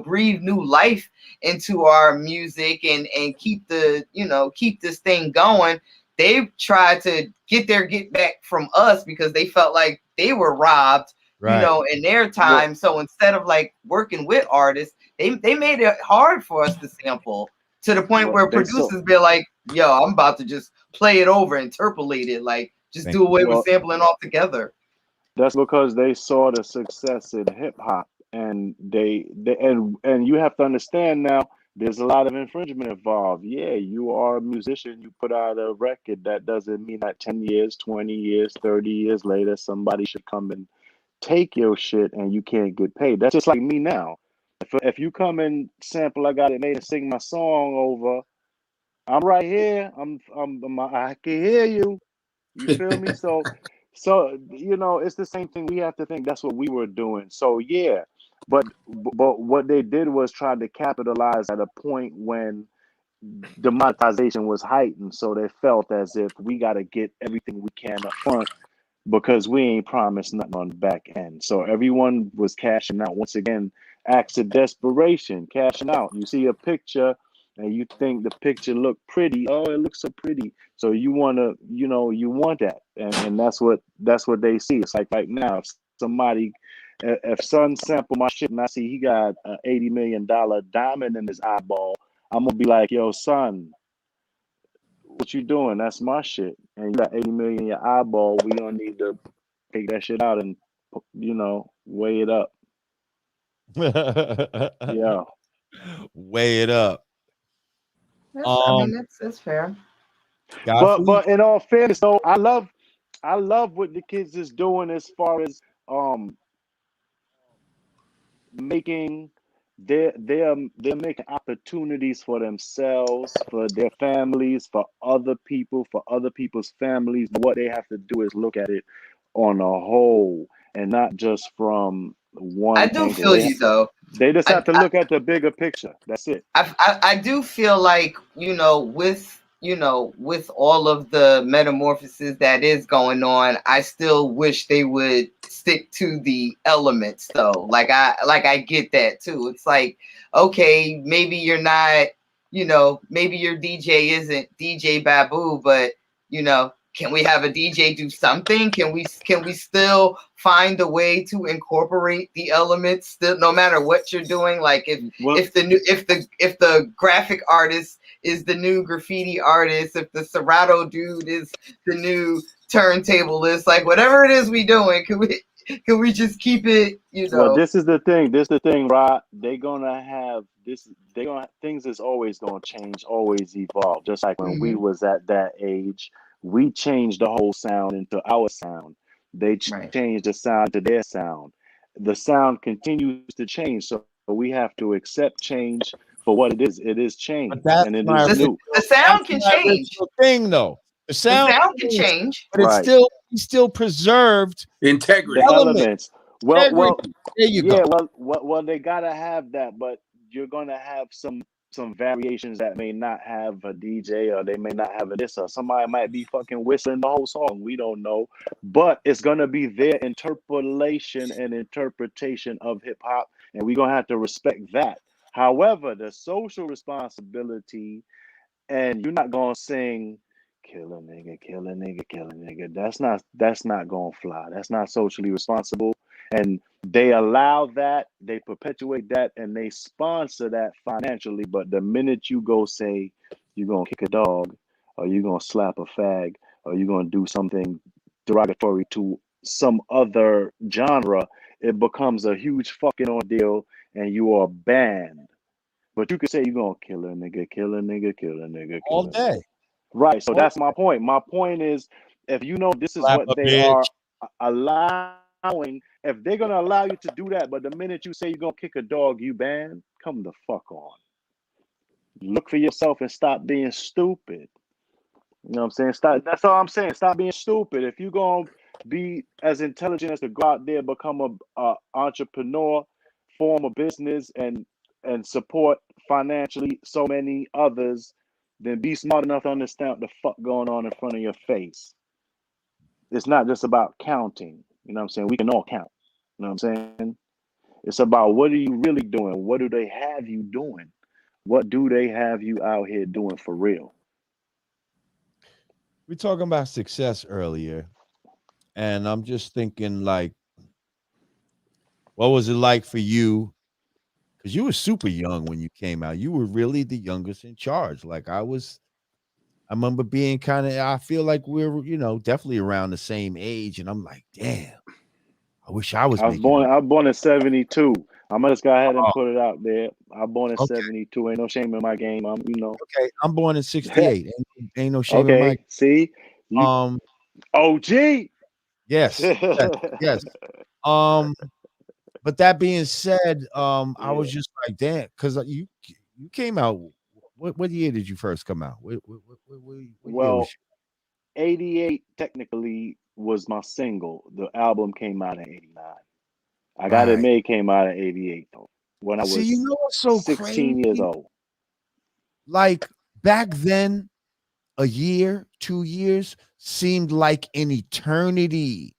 breathe new life into our music and keep this thing going. They tried to get back from us because they felt like they were robbed, right. in their Well, time. So instead of like working with artists, they made it hard for us to sample, to the point well, where they saw. producers be like, yo, I'm about to just play it over, interpolate it, like just Thank do you. away with Well, sampling altogether. that's because they saw the success in hip hop, and and you have to understand now. There's a lot of infringement involved. Yeah, you are a musician. You put out a record. That doesn't mean that 10 years, 20 years, 30 years later, somebody should come and take your shit and you can't get paid. That's just like me now. If you come and sample, I got it made and sing my song over. I'm right here. I can hear you. You feel me? So it's the same thing. We have to think that's what we were doing. So yeah, but what they did was try to capitalize at a point when the monetization was heightened. So they felt as if we got to get everything we can up front because we ain't promised nothing on the back end. So everyone was cashing out. Once again, acts of desperation, cashing out. You see a picture and you think the picture look pretty. Oh, it looks so pretty. So you want to, you want that. And that's what they see. It's like right now, if somebody, if son sample my shit and I see he got a $80 million diamond in his eyeball, I'm going to be like, yo, son, what you doing? That's my shit. And you got 80 million in your eyeball. We gonna need to take that shit out and weigh it up. Yeah. Weigh it up. I mean, that's fair. But in all fairness, though, I love what the kids is doing as far as um making they're making opportunities for themselves, for their families, for other people, for other people's families. What they have to do is look at it on a whole and not just from I one do angle. feel you though. They just have to look at the bigger picture. That's it. I do feel like, with all of the metamorphosis that is going on, I still wish they would stick to the elements though. Like I get that too. It's like, okay, maybe you're not, maybe your DJ isn't DJ Babu, but can we have a DJ do something? Can we still find a way to incorporate the elements still, no matter what you're doing? Like if the graphic artist is the new graffiti artist, if the Serato dude is the new turntablist, like whatever it is we doing, can we just keep it, Well, this is the thing. This is the thing, Rod. They're gonna have this. They gonna things is always gonna change, always evolve. Just like when we Mhm. was at that age, we changed the whole sound into our sound. They Right. changed the sound to their sound. The sound continues to change, so we have to accept change for what it is. It is But change, that's and it my is The, new. the original. That's sound can my change. original thing, though. The The sound sound can changed, change. but it's Right. still he still preserved the The Integrity. element, elements. Well, integrity. There you yeah. go. Well, they gotta have that, but you're gonna have some variations that may not have a DJ, or they may not have a this, or somebody might be fucking whistling the whole song. We don't know, but it's gonna be their interpolation and interpretation of hip hop, and we're gonna have to respect that. However, the social responsibility, and you're not gonna sing kill a nigga, kill a nigga, kill a nigga. That's not gonna fly. That's not socially responsible. And they allow that, they perpetuate that, and they sponsor that financially. But the minute you go say you're gonna kick a dog, or you're gonna slap a fag, or you're gonna do something derogatory to some other genre, it becomes a huge fucking ordeal, and you are banned. But you could say you're gonna kill a nigga, kill a nigga, kill a nigga, All kill a day. nigga. Right. So All that's my point. My point is, if you know this is slap what a they bitch. are allowing, if they're gonna allow you to do that, but the minute you say you're gonna kick a dog, you banned, come the fuck on. Look for yourself and stop being stupid. You know what I'm saying? Stop. That's all I'm saying. Stop being stupid. If you're gonna be as intelligent as to go out there, become a entrepreneur, form a business, and support financially so many others, then be smart enough to understand what the fuck going on in front of your face. It's not just about counting. You know what I'm saying? We can all count. You know what I'm saying? It's about what are you really doing? What do they have you doing? What do they have you out here doing for real? We're talking about success earlier, and I'm just thinking, like, what was it like for you? Because you were super young when you came out. You were really the youngest in charge. Like I was, I remember being kind of. I feel like we're, definitely around the same age, and I'm like, damn, I wish I was making it. I was born in '72. I'm gonna just go ahead and Oh, put it out there. I was born in okay, '72. Ain't no shame in my game. okay. I'm born in '68. Ain't no shame in my. Okay. See, you Um, OG. yes, yes, yes. Um, but that being said, I Yeah. was just like, damn, because you came out. What year did you first come out? What year was Well, '88 technically was my single. The album came out in '89. I you? gotta Right. admit, it came out in '88 though, when I See, you was know what's so 16 years crazy? old. Like back then, a year, 2 years seemed like an eternity.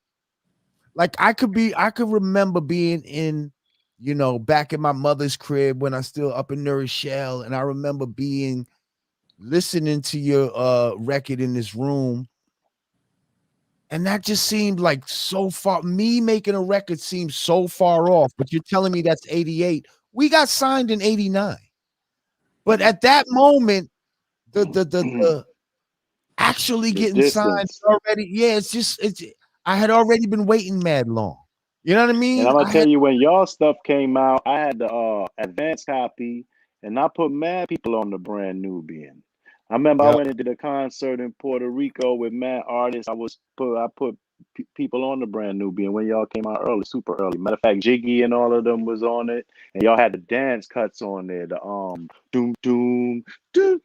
Like I could remember being in, back in my mother's crib when I still up in New Rochelle, and I remember being listening to your record in this room, and that just seemed like so far. Me making a record seems so far off, but you're telling me that's 88. We got signed in 89. But at that moment, the actually The getting signed distance. already, yeah, it's I had already been waiting mad long. You know what I And mean? I'm gonna I tell had you, when y'all stuff came out, I had the advance copy, and I put mad people on the brand Nubian. I remember I yeah, went and did a concert in Puerto Rico with mad artists. I put people on the brand Nubian when y'all came out early, super early. Matter of fact, Jiggy and all of them was on it, and y'all had the dance cuts on there, the doom doom doom,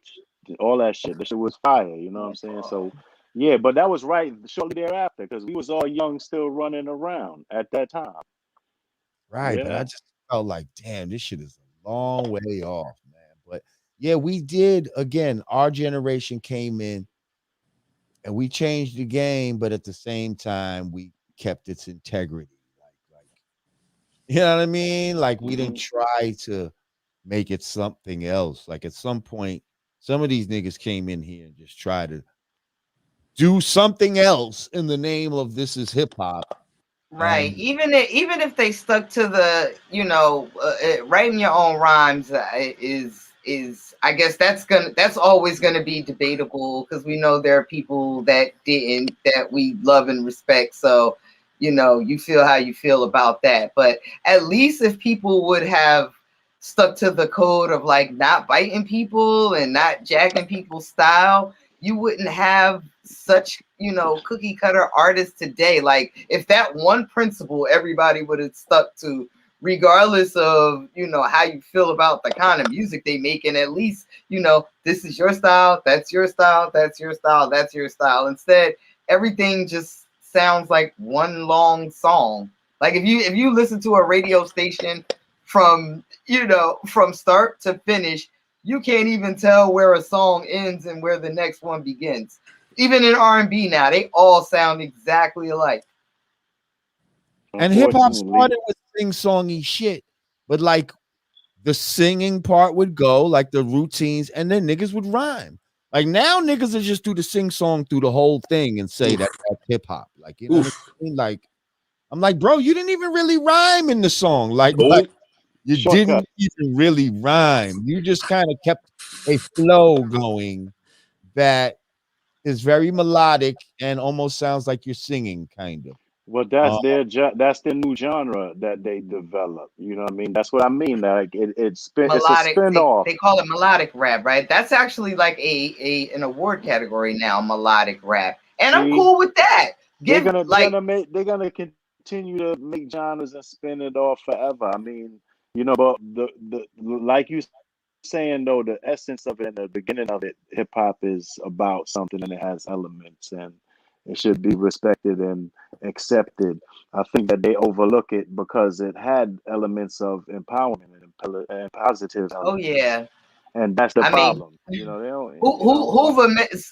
all that shit. That shit was fire. You know what I'm saying? So. Yeah, but that was right shortly thereafter because we was all young, still running around at that time. right, but I Yeah. just felt like, damn, this shit is a long way off, man. But yeah, we did again. Our generation came in and we changed the game, but at the same time, we kept its integrity. Like you know what I mean? Like we didn't Hmm. try to make it something else. Like at some point, some of these niggas came in here and just tried to do something else in the name of this is hip hop. Right. And Even if they stuck to the, writing your own rhymes is I guess that's always gonna be debatable because we know there are people that didn't that we love and respect. So, you feel how you feel about that. But at least if people would have stuck to the code of like not biting people and not jacking people's style, you wouldn't have such cookie cutter artists today. Like if that one principle everybody would have stuck to, regardless of how you feel about the kind of music they make, and at least this is your style, that's your style, that's your style, that's your style. Instead, everything just sounds like one long song. Like if you listen to a radio station from start to finish, you can't even tell where a song ends and where the next one begins. Even in R&B now, they all sound exactly alike. hip hop Unfortunately, started with sing songy shit, but like the singing part would go, like the routines, and then niggas would rhyme. Like now, niggas will just do the sing song through the whole thing and say that Oof. that's hip hop. Like you know what I Oof. mean? Like I'm like, bro, you didn't even really rhyme in the song. Like Nope. you shortcut. didn't even really rhyme. You just kind of kept a flow going that is very melodic and almost sounds like you're singing, kind of. Well, Uh, that's their new genre that they develop. You know what I mean? That's what I mean. Like it's a Melodic, spin they off. call it melodic rap, right? That's actually like a an award category now, melodic rap. And I'm See, cool with that. Give like they're gonna continue to make genres and spin it off forever. I mean, but the like you saying though, the essence of it and the beginning of it, hip hop is about something and it has elements and it should be respected and accepted. I think that they overlook it because it had elements of empowerment and positive oh elements, yeah. and that's the I mean, problem. They don't.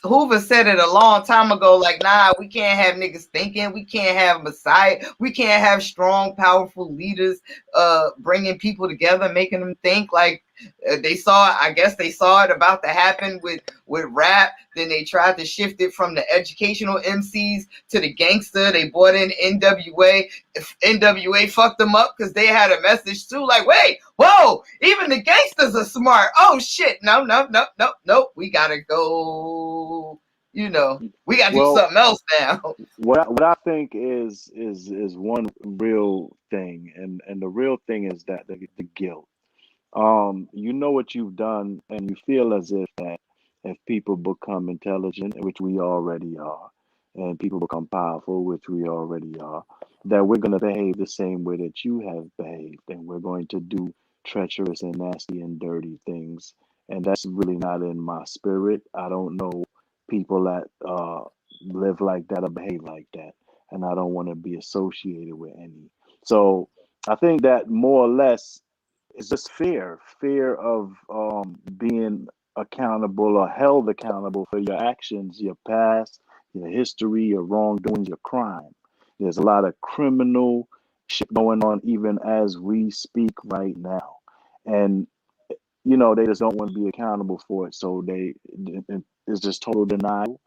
Hoover said it a long time ago. Like, nah, we can't have niggas thinking. We can't have Messiah. We can't have strong, powerful leaders, bringing people together, making them think. Like they saw. I guess they saw it about to happen with rap. Then they tried to shift it from the educational MCs to the gangster. They brought in NWA. NWA fucked them up because they had a message too. Like, wait, whoa, even the gangsters are smart. Oh shit, no, no, no, no, no. We gotta go. We gotta do Well, something else now. what I think is one real thing, and the real thing is that the guilt. You know what you've done, and you feel as that if people become intelligent, which we already are, and people become powerful, which we already are, that we're going to behave the same way that you have behaved, and we're going to do treacherous and nasty and dirty things. And that's really not in my spirit. I don't know people that live like that or behave like that, and I don't want to be associated with any. So I think that more or less it's just fear of being accountable or held accountable for your actions, your past, your history, your wrongdoings, your crime. There's a lot of criminal shit going on even as we speak right now. And they just don't want to be accountable for it. So it's just total denial,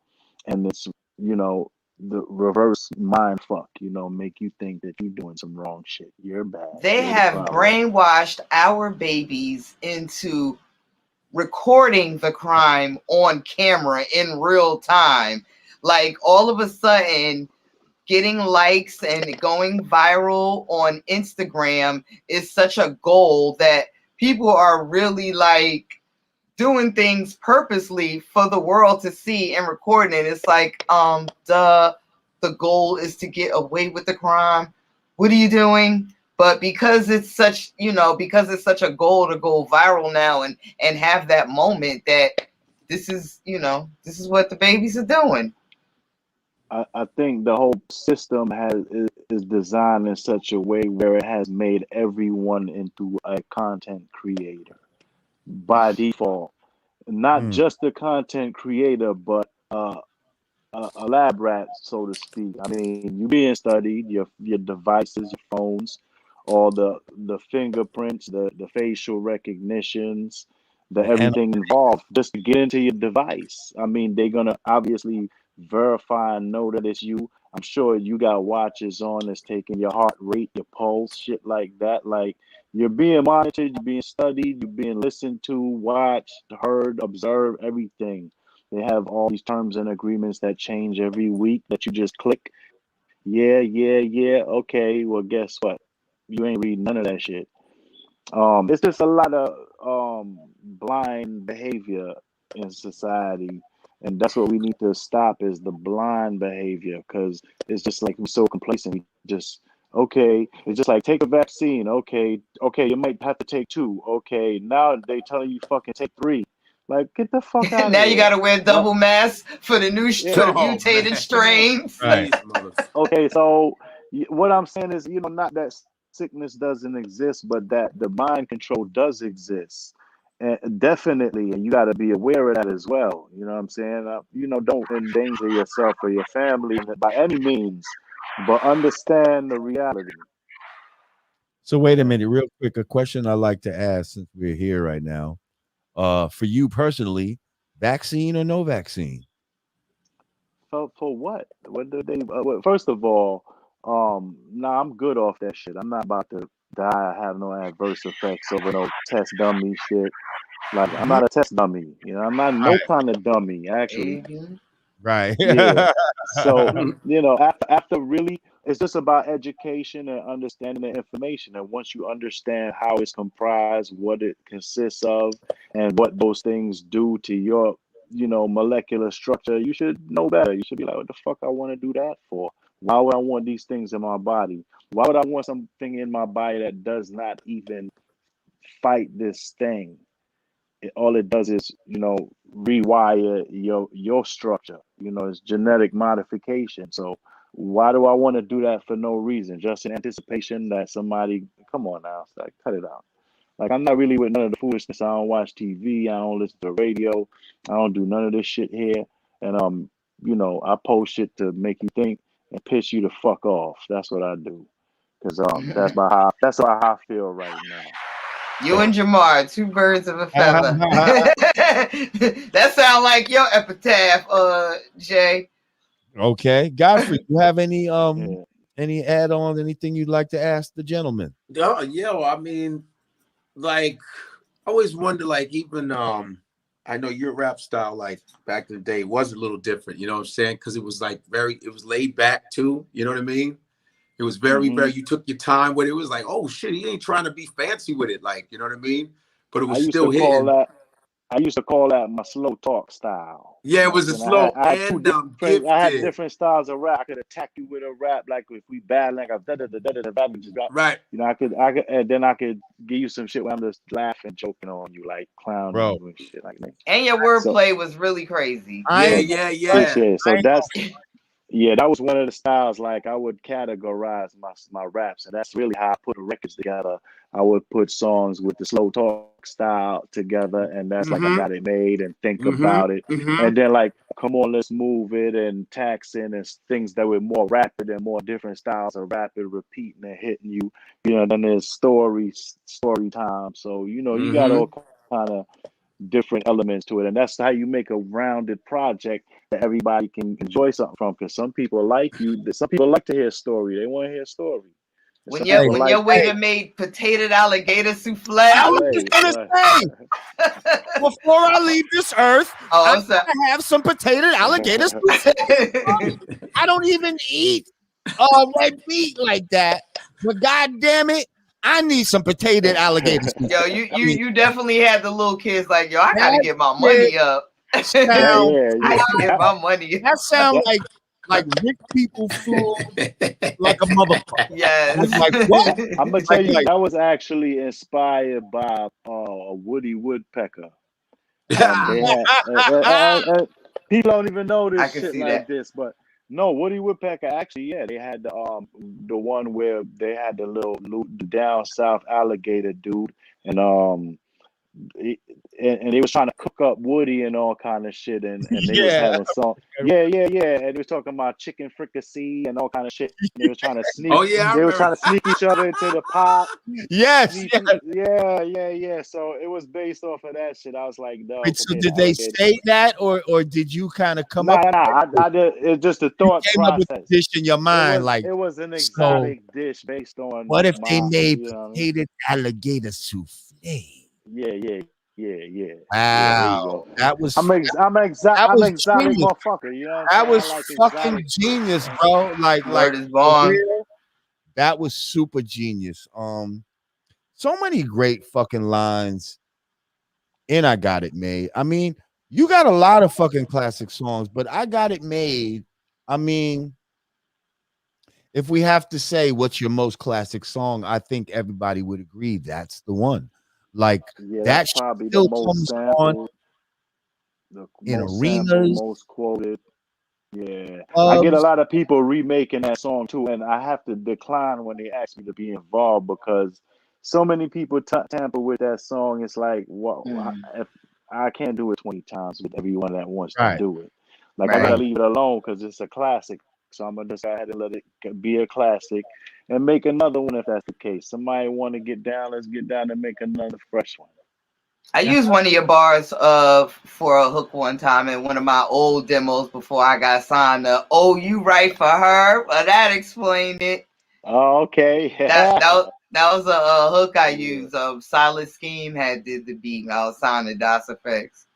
and it's the reverse mind fuck. Make you think that you're doing some wrong shit. You're bad. They You're the have problem. brainwashed our babies into recording the crime on camera in real time. Like all of a sudden, getting likes and going viral on Instagram is such a goal that people are really like doing things purposely for the world to see and recording it. It's like, the goal is to get away with the crime. What are you doing? But because it's such, because it's such a goal to go viral now and have that moment that this is what the babies are doing. I think the whole system is designed in such a way where it has made everyone into a content creator by default. Not just the content creator, but a lab rat, so to speak. I mean, you being studied, your devices, your phones, all the fingerprints, the facial recognitions, the And everything involved just to get into your device. I mean, they're gonna obviously verify and know that it's you. I'm sure you got watches on that's taking your heart rate, your pulse, shit like that. Like you're being monitored, you're being studied, you're being listened to, watched, heard, observed, everything. They have all these terms and agreements that change every week that you just click. Yeah, yeah, yeah. Okay, well, guess what? You ain't reading none of that shit. It's just a lot of blind behavior in society, and that's what we need to stop is the blind behavior because it's just like we're so complacent. We just okay. It's just like take a vaccine. Okay, okay, you might have to take two. Okay, now they telling you fucking take three. Like, get the fuck out of Now you here. got to wear What? double masks for the for the Oh mutated man, come on, strains. right. these mothers. Okay, so what I'm saying is, not that sickness doesn't exist, but that the mind control does exist. And definitely, and you got to be aware of that as well. You know what I'm saying? Don't endanger yourself or your family by any means, but understand the reality. So wait a Yeah. minute, real quick. A question I like to ask since we're here right now. For you personally, vaccine or no vaccine? For what? What do they? Well, first of all, nah, I'm good off that shit. I'm not about to die. I have no adverse effects over no test dummy shit. Like I'm Mhm. not a test dummy. I'm not no kind of dummy actually. Mhm. Right. Yeah. Right. So after really, it's just about education and understanding the information. And once you understand how it's comprised, what it consists of, and what those things do to your molecular structure, you should know better. You should be like, what the fuck I want to do that for? Why would I want these things in my body? Why would I want something in my body that does not even fight this thing? All it does is rewire your structure. It's genetic modification. So why do I want to do that for no reason, just in anticipation that somebody come on now, it's like cut it out. Like I'm not really with none of the foolishness. I don't watch TV, I don't listen to radio, I don't do none of this shit here. And I post shit to make you think and piss you the fuck off. That's what I do. Because that's how I feel right now. You and Jamar, two birds of a feather. That sound like your epitaph, Jay. Okay, Godfrey, you have Yeah. any add-on, anything you'd like to ask the gentleman? Oh, yeah, well, I mean, like, I always wonder, like, even I know your rap style, like back in the day, was a little different. You know what I'm saying? Because it was like it was laid back too. You know what I mean? It was very, Hmm. very. You took your time with it. It was like, oh shit, he ain't trying to be fancy with it, like, you know what I mean? But it I was used still to call hitting. that I used to call that my slow talk style. Yeah, You it know what I'm was a saying? slow I had two and different I had gifted. different styles of rap. I could attack you with a rap like if we bad like a da da da da da da just drop. Right. I could and then I could give you some shit where I'm just laughing, joking on you, like clowning Bro, you and shit like that. And your So wordplay was really crazy. I Yeah, ain't so yeah, gonna yeah. appreciate it. I So ain't that's Yeah, that was one of the styles. Like I would categorize my raps, and that's really how I put records together. I would put songs with the slow talk style together, and that's like I Mm-hmm. got it made and think Mm-hmm. about it, Mm-hmm. and then like come on, let's move it and taxing and things that were more rapid and more different styles of rapid, repeating and hitting you. You know, then there's story time. So you got Mm-hmm. all kind of different elements to it, and that's how you make a rounded project that everybody can enjoy something from. Because some people some people like to hear a story. They want to hear a story. And When some your Hey, people when like, your hey, waiter made potato alligator souffle, I I was was. just wait, gonna say, before I leave this earth, Oh, I I'm sorry. gotta have some potato alligator souffle. I don't even eat red meat like that, but god damn it, I need some potato alligator souffle. Yo, I mean, you definitely had the little kids like, yo, I gotta that get my shit money up. yeah, sound yeah, I yeah. gotta get my money that up. sound like rich people food, like a motherfucker. Yes. Like what? I'm gonna tell you Like that was actually inspired by Woody Woodpecker. They had people don't even know I this can shit see like that. this, but no, Woody Woodpecker actually, yeah, they had the one where they had the down south alligator dude, and he- and they was trying to cook up Woody and all kind of shit, and they was yeah, having song, yeah, and they was talking about chicken fricassee and all kind of shit. And they was trying to Oh yeah, I remember. sneak each other into the pot. yes, Sneak, yes. yeah. So it was based off of that shit. I was like, no, Wait, so potato did they alligator. say that, or did you kind of come up? Nah. I did. It's just a You thought came up with process. the dish in your mind, like It was an so. exotic dish based on What if they my, made you know what I mean? potato alligator souffle? Yeah. There you Wow, go. that was that I'm was exotic genius. motherfucker. You know what I'm That saying? I was like fucking exotic. genius, bro. Like Word is for born. real, that was super genius. So many great fucking lines, and I got it made. I mean, you got a lot of fucking classic songs, but I got it made. I mean, if we have to say what's your most classic song, I think everybody would agree that's the one. Like Yeah, that's that shit probably the still most comes on sampled, in arenas, most quoted. Yeah, I get a clubs. lot of people remaking that song too, and I have to decline when they ask me to be involved because so many people tamper with that song. It's like, what? Mm, If I can't do it 20 times with everyone that wants to Right, do it, like I gotta right. right. leave it alone because it's a classic. So I'm gonna just go ahead and let it be a classic, and make another one if that's the case. Somebody want to get down, let's get down and make another fresh one. I Yeah. used one of your bars for a hook one time in one of my old demos before I got signed to Oh You Right for Her. Well, that explained it. Oh, okay. That was a hook I Yeah. used. Silent Scheme had did the beat and I was signed to DOS Effects.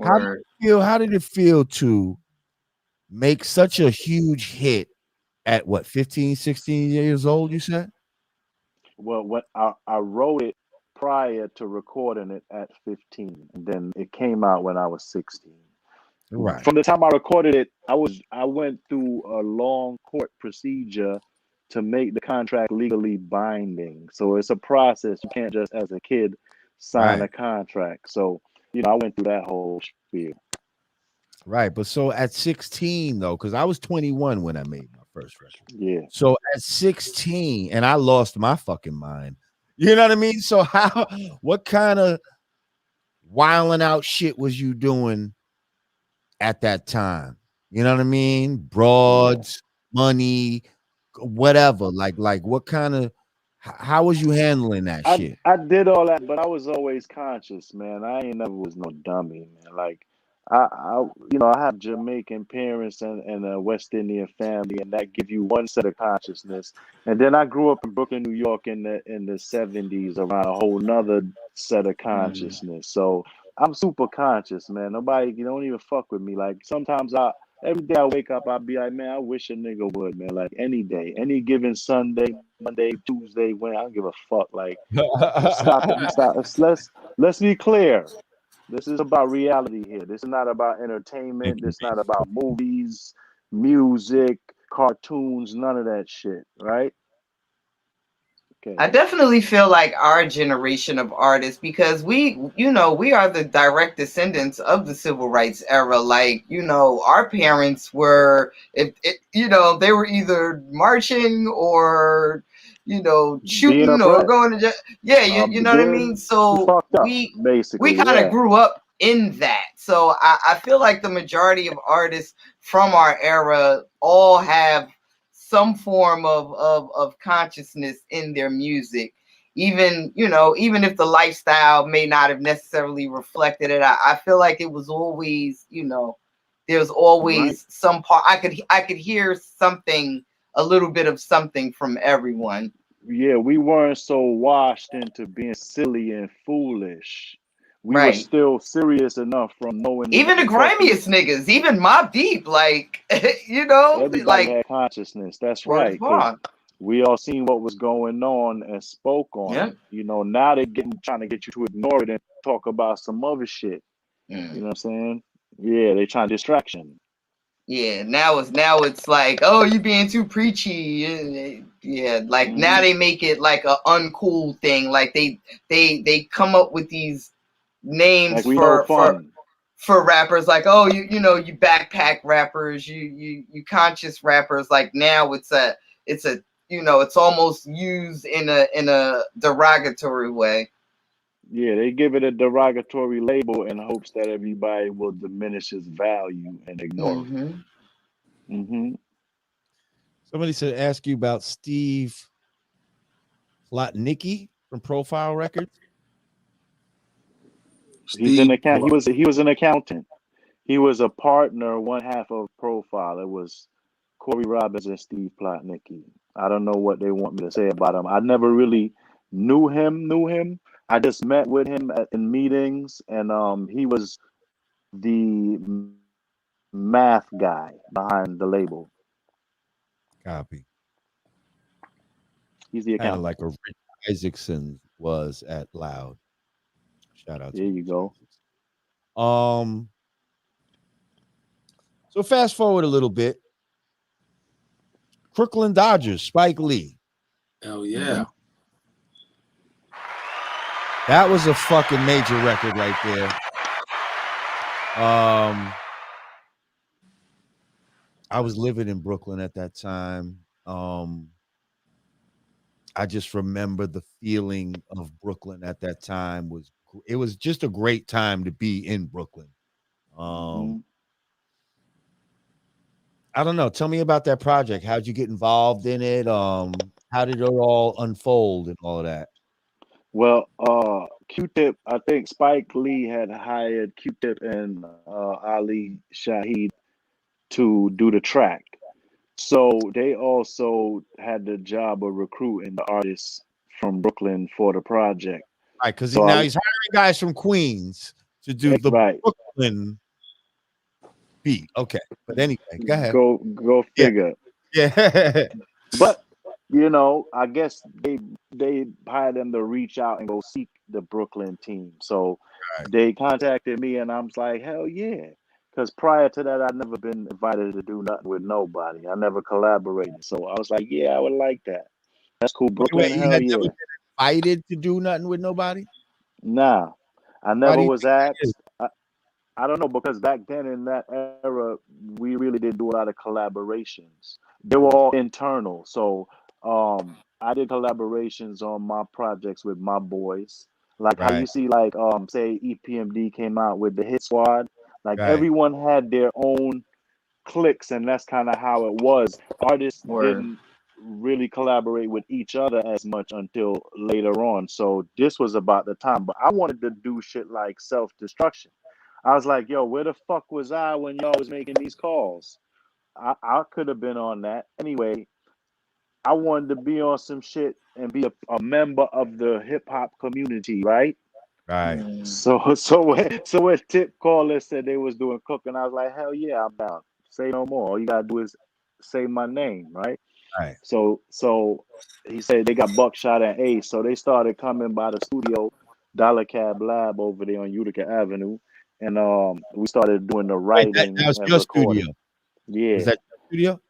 How did Word. it feel? How did it feel to make such a huge hit at what 15, 16 years old, you said? Well, when I wrote it prior to recording it at 15, and then it came out when I was 16. Right. From the time I recorded it, I went through a long court procedure to make the contract legally binding. So it's a process. You can't just as a kid sign Right. a contract. So, I went through that whole spiel. Right. But so at 16 though, because I was 21 when I made my first record. Yeah. So at 16, and I lost my fucking mind. You know what I mean? So what kind of wilding out shit was you doing at that time? You know what I mean? Yeah. Broads, money, whatever. Like what kind of how was you handling that shit? I did all that, but I was always conscious, man. I ain't never was no dummy, man. Like I have Jamaican parents and a West Indian family, and that give you one set of consciousness. And then I grew up in Brooklyn, New York, in the '70s, around a whole nother set of Mm. consciousness. So I'm super conscious, man. Nobody, you don't even fuck with me. Like sometimes every day I wake up, I'll be like, man, I wish a nigga would, man. Like any day, any given Sunday, Monday, Tuesday, when I don't give a fuck. Like stop it. Stop. Let's be clear. This is about reality here. This is not about entertainment. This is not about movies, music, cartoons, none of that shit, right? I definitely feel like our generation of artists, because we, we are the direct descendants of the civil rights era. Like, our parents were, they were either marching or, Being shooting or oppressed. going to jail. Yeah, you know what I mean? Getting So fucked up, we basically. kind of Yeah. grew up in that. So I feel like the majority of artists from our era all have some form of consciousness in their music, even even if the lifestyle may not have necessarily reflected it. I feel like it was always, there's Right. always some part I could hear something, a little bit of something from everyone. Yeah, we weren't so washed into being silly and foolish. We were Right. still serious enough from knowing Even what the the fuck we. grimiest niggas, even Mob Deep, like Everybody like had consciousness. That's word right, is because bond. we all seen what was going on and spoke on Yeah. it. Now they're trying to get you to ignore it and talk about some other shit. You Mm. know what I'm saying? Yeah, they trying distraction. Yeah, now it's like, oh, you being too preachy. Yeah, like now Hmm. they make it like a uncool thing. Like they come up with these names Like we no fun. for rappers, like, oh, you backpack rappers, you conscious rappers. Like now it's a it's almost used in a derogatory way. Yeah, they give it a derogatory label in hopes that everybody will diminish its value and ignore it. Hmm. Hmm. Somebody said ask you about Steve Plotnicki from Profile Records. He's an Steve. account. He was an accountant. He was a partner, one half of Profile. It was Corey Robbins and Steve Plotnicki. I don't know what they want me to say about him. I never really knew him. I just met with him in meetings, and he was the math guy behind the label. Copy. He's the Kind of accountant. like a Rich Isaacson was at Loud. Shout out to There you Rich go. Isaacson. So fast forward a little bit. Crooklyn Dodgers, Spike Lee. Hell yeah. That was a fucking major record right there. I was living in Brooklyn at that time. I just remember the feeling of Brooklyn at that time it was just a great time to be in Brooklyn. Hmm. I don't know. Tell me about that project. How'd you get involved in it? How did it all unfold and all of that? Well, Q-Tip, I think Spike Lee had hired Q-Tip and Ali Shaheed to do the track. So they also had the job of recruiting the artists from Brooklyn for the project. Right, because So now he's hiring guys from Queens to do the right, Brooklyn beat. Okay, but anyway, go ahead. go Yeah, figure. yeah. But I guess they hired them to reach out and go seek the Brooklyn team. So Right. they contacted me, and I was like, hell yeah. Because prior to that, I'd never been invited to do nothing with nobody. I never collaborated. So I was like, yeah, I would like that. That's cool. Wait, Brooklyn, you hell had never yeah. been invited to do nothing with nobody? Nah, I Why do never you was think that is? asked. I don't know, because back then in that era, we really didn't do a lot of collaborations. They were all internal. So I did collaborations on my projects with my boys. Like how Right, you see, like say EPMD came out with the Hit Squad. Like right, everyone had their own clicks, and that's kind of how it was. Artists Word. didn't really collaborate with each other as much until later on. So this was about the time. But I wanted to do shit like Self Destruction. I was like, yo, where the fuck was I when y'all was making these calls? I could have been on that. Anyway, I wanted to be on some shit and be a member of the hip hop community, right? right. Mm. So when Tip called and said they was doing cooking, I was like, hell yeah, I'm down. Say no more. All you gotta do is say my name, right? Right. So he said they got Buckshot and Ace, so they started coming by the studio, Dollar Cab Lab over there on Utica Avenue, and we started doing the Wait, that writing was and your studio. recording. Was Yeah, that your studio?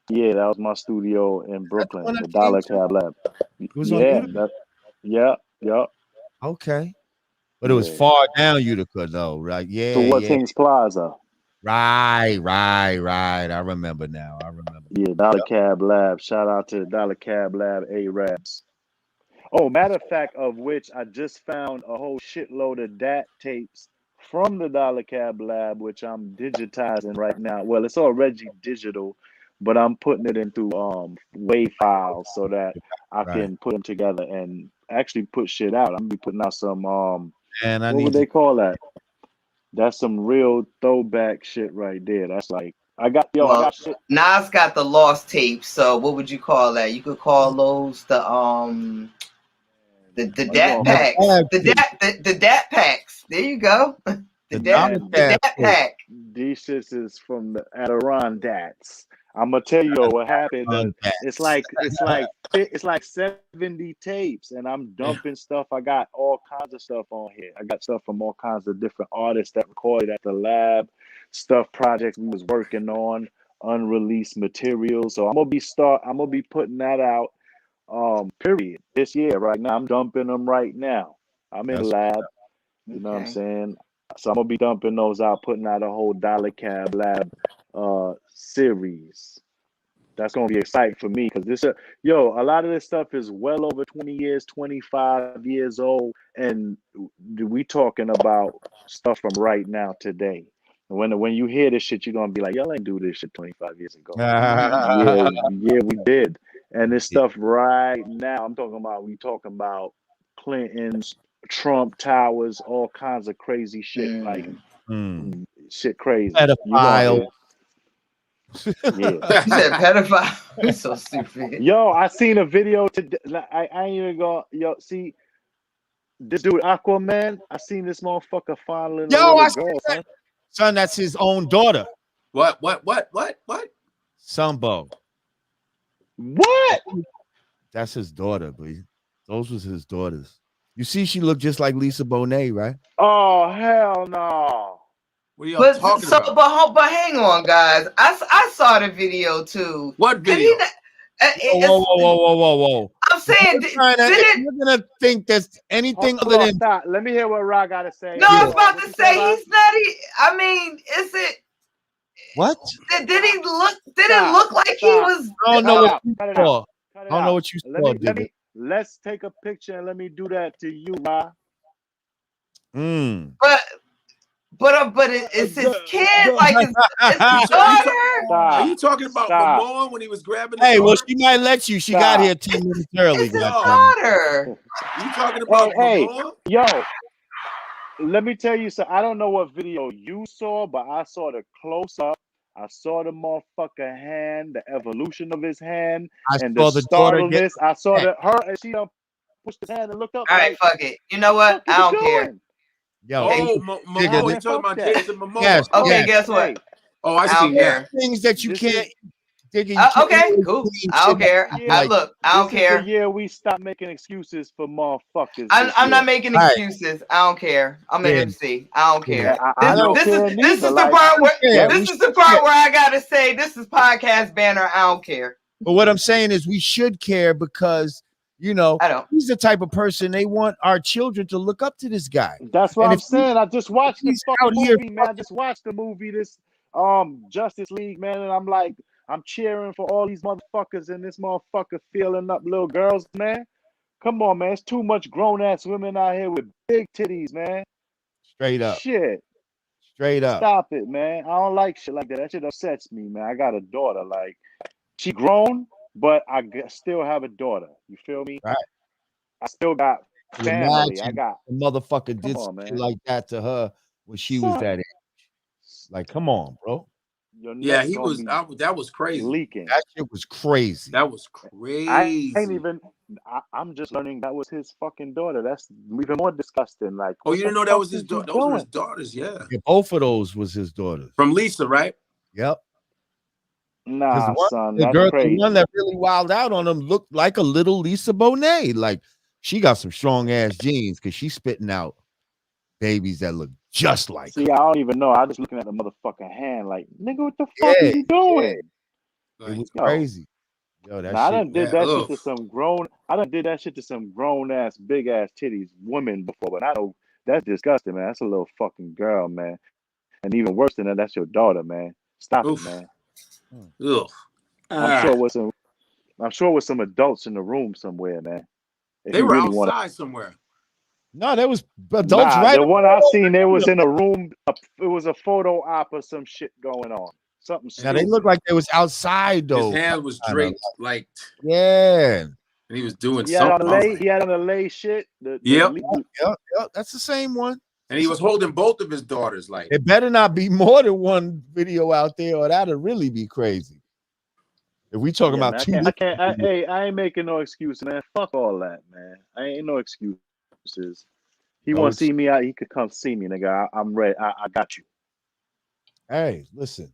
yeah, that was my studio in Is that the one Brooklyn, I the came Dollar to? Cab Lab. It was on Yeah, Utica. yeah. Okay. But it was Yeah. far down Utica though, right? Yeah, Toward yeah. Kings Plaza. Right. I remember now. Yeah, Dollar Cab Lab. Shout out to Dollar Cab Lab A-Raps. Oh, matter of fact, of which I just found a whole shitload of DAT tapes from the Dollar Cab Lab, which I'm digitizing right now. Well, it's already digital, but I'm putting it into WAV files so that I Right. can put them together and actually put shit out. I'm gonna be putting out some And I what would need they call that? That's some real throwback shit right there. That's like I got Well, shit. Nas got the lost tapes. So what would you call that? You could call those the Oh, you dat gonna packs. The dat packs. There you go. the Man, The dat pack. these shits is from the Adirondacks. I'm gonna tell you what happened. It's like 70 tapes, and I'm dumping stuff. I got all kinds of stuff on here. I got stuff from all kinds of different artists that recorded at the lab, stuff projects we was working on, unreleased material. So I'm gonna be putting that out. Period. This year, right now, I'm dumping them right now. I'm in the lab. You know what I'm Okay. saying? So I'm gonna be dumping those out, putting out a whole Dollar Cab Lab series. That's gonna be exciting for me because a lot of this stuff is well over 20 years, 25 years old, and we talking about stuff from right now today. When you hear this shit, you're gonna be like, y'all ain't do this shit 25 years ago. Yeah, we did. And this stuff right now, we talking about Clinton's, Trump towers, all kinds of crazy shit, like shit crazy. You gonna Pedophile. hear. Yeah. You said pedophile. So stupid. Yo, I seen a video today. I ain't even gonna see this dude Aquaman. I seen this motherfucker fondling a Yo, I little girl, son. Son, that's his own daughter. What? Sambo. What? That's his daughter, please. Those was his daughters. You see, she looked just like Lisa Bonet, right? Oh hell no. What are y'all talking about? But hang on, guys. I saw the video too. What video? Whoa. I'm saying, You're gonna think there's anything other than stop. Let me hear what Rock gotta say. No, I was about to say he's not. I mean, is it? What? Did he look? Did it look like he was? I don't know what you Cut it saw. out. I don't know what you saw. Let's take a picture and let me do that to you, Rock. But it's his kid, like his daughter. Are you talking about Momoa when he was grabbing? Hey, well, she might let you. She got here 10 minutes early. It's his daughter. You talking about Momoa? Yo, let me tell you something. I don't know what video you saw, but I saw the close up. I saw the motherfucker hand, the evolution of his hand, and the startledness. I saw her, and she pushed his hand and looked up. All right, fuck it. You know what? I don't care. Yo, Momoa, you talking about Jason Momoa? Yes, okay, guess what? Oh, I see. Yeah, things that you can't. Okay, cool. I don't care. I don't care. This is the year we stop making excuses for motherfuckers. I'm not making excuses. I don't care. I'm an MC. I don't care. This is the part where I gotta say this is podcast banner. I don't care. But what I'm saying is we should care because he's the type of person they want our children to look up to this guy. That's what I'm saying. I just watched the fucking movie, man. I just watched the movie, this Justice League, man, and I'm like, I'm cheering for all these motherfuckers and this motherfucker feeling up little girls, man. Come on, man. It's too much grown-ass women out here with big titties, man. Straight up. Shit. Straight up. Stop it, man. I don't like shit like that. That shit upsets me, man. I got a daughter. Like, she grown, but I still have a daughter. You feel me? Right. I still got family. I got a motherfucker did something like that to her when she was that age. Like, come on, bro. Yeah, he was. That was crazy. Leaking. That shit was crazy. That was crazy. I ain't even. I'm just learning that was his fucking daughter. That's even more disgusting. Like, oh, you didn't know that was his daughter? Those were his daughters. Yeah, both of those was his daughters. From Lisa, right? Yep. Nah, son, the that's girl, crazy. The one that really wilded out on him looked like a little Lisa Bonet. Like, she got some strong ass genes because she's spitting out babies that look just like her. I don't even know. I just looking at the motherfucking hand like, nigga, what the fuck is he doing? It was crazy. Yo, that Now I shit. done did Yeah, that shit ugh. to some grown. I done did that shit to some grown ass, big ass titties women before, but I know that's disgusting, man. That's a little fucking girl, man. And even worse than that, that's your daughter, man. Stop it, Oof. man. Ugh. I'm Ah. sure with some. I'm sure with some adults in the room somewhere, man. If They you were really want outside somewhere. No, there was to. adults Nah, right the up one there. I seen, they was in a room. It was a photo op or some shit going on. Something Now they stupid. look like they was outside His though. hand was Kinda draped like, Yeah. and he was doing He had on something. the I was lay. like, He had on the lay shit. yep. Yep. That's the same one. And he was holding both of his daughters. Like, It better not be more than one video out there, or that'll really be crazy. If we talking Yeah, about man. two I different can't. videos. Hey, I ain't making no excuse, man. Fuck all that, man. I ain't no excuses. He No, want to it's see me out. He could come see me, nigga. I'm ready. I got you. hey, listen,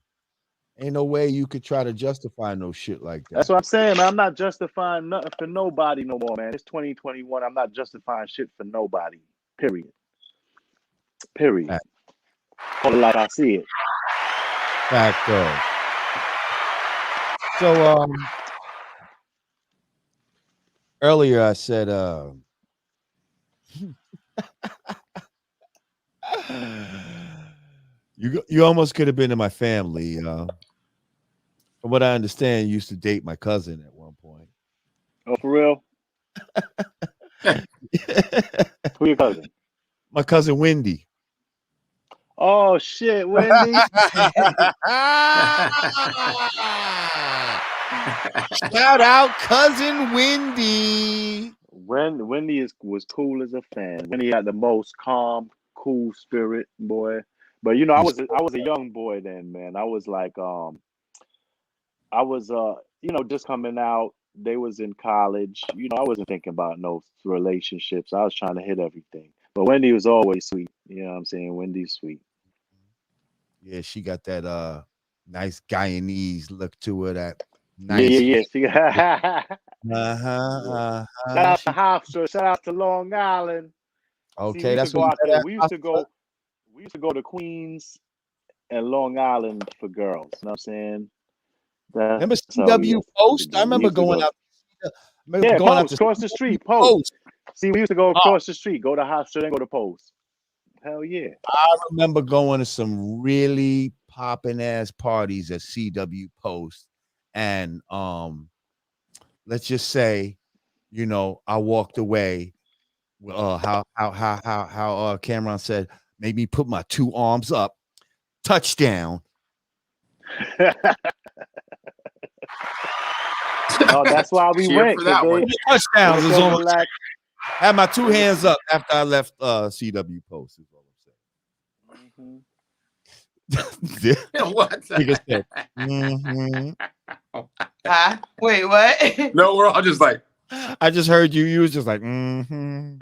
ain't no way you could try to justify no shit like That's that. what I'm saying, man. I'm not justifying nothing for nobody no more, man. It's 2021. I'm not justifying shit for nobody. Period. Period. Fact. Call it like I see it. Facto. So earlier I said you almost could have been in my family. From what I understand, you used to date my cousin at one point. Oh, for real? Who your cousin? My cousin Wendy. Oh shit, Wendy. Shout out cousin Wendy. Wendy was cool as a fan. Wendy had the most calm, cool spirit, boy. But you know, I was a young boy then, man. I was like, I was just coming out. They was in college. You know, I wasn't thinking about no relationships. I was trying to hit everything. But Wendy was always sweet. You know what I'm saying? Wendy's sweet. Yeah, she got that nice Guyanese look to her. That Yeah, nice. yeah, yeah. She Uh-huh. shout out to She Hofstra, shout out to Long Island. See, we okay, used to that's what go you out got there. at We used to go to Queens and Long Island for girls. You know what I'm saying? remember That's how we CW used to Post? I do. We remember used to going go. out. I remember Yeah, going out Post, to cross the street, CW Post. Post. See, we used to go Oh, across the street, go to Hofstra, then go to Post. Hell yeah. I remember going to some really popping ass parties at CW Post, and let's just say, I walked away. How Cameron said, made me put my two arms up, touchdown. No, that's why we cheer went, for because that one. they Touchdowns were is showing almost like had my two they were. hands up after I left CW Post. Is all Mhm. I'm saying. What? Nigga said, mhm. Huh? Wait, what? No, we're all just like, I just heard you. You was just like, mm-hmm.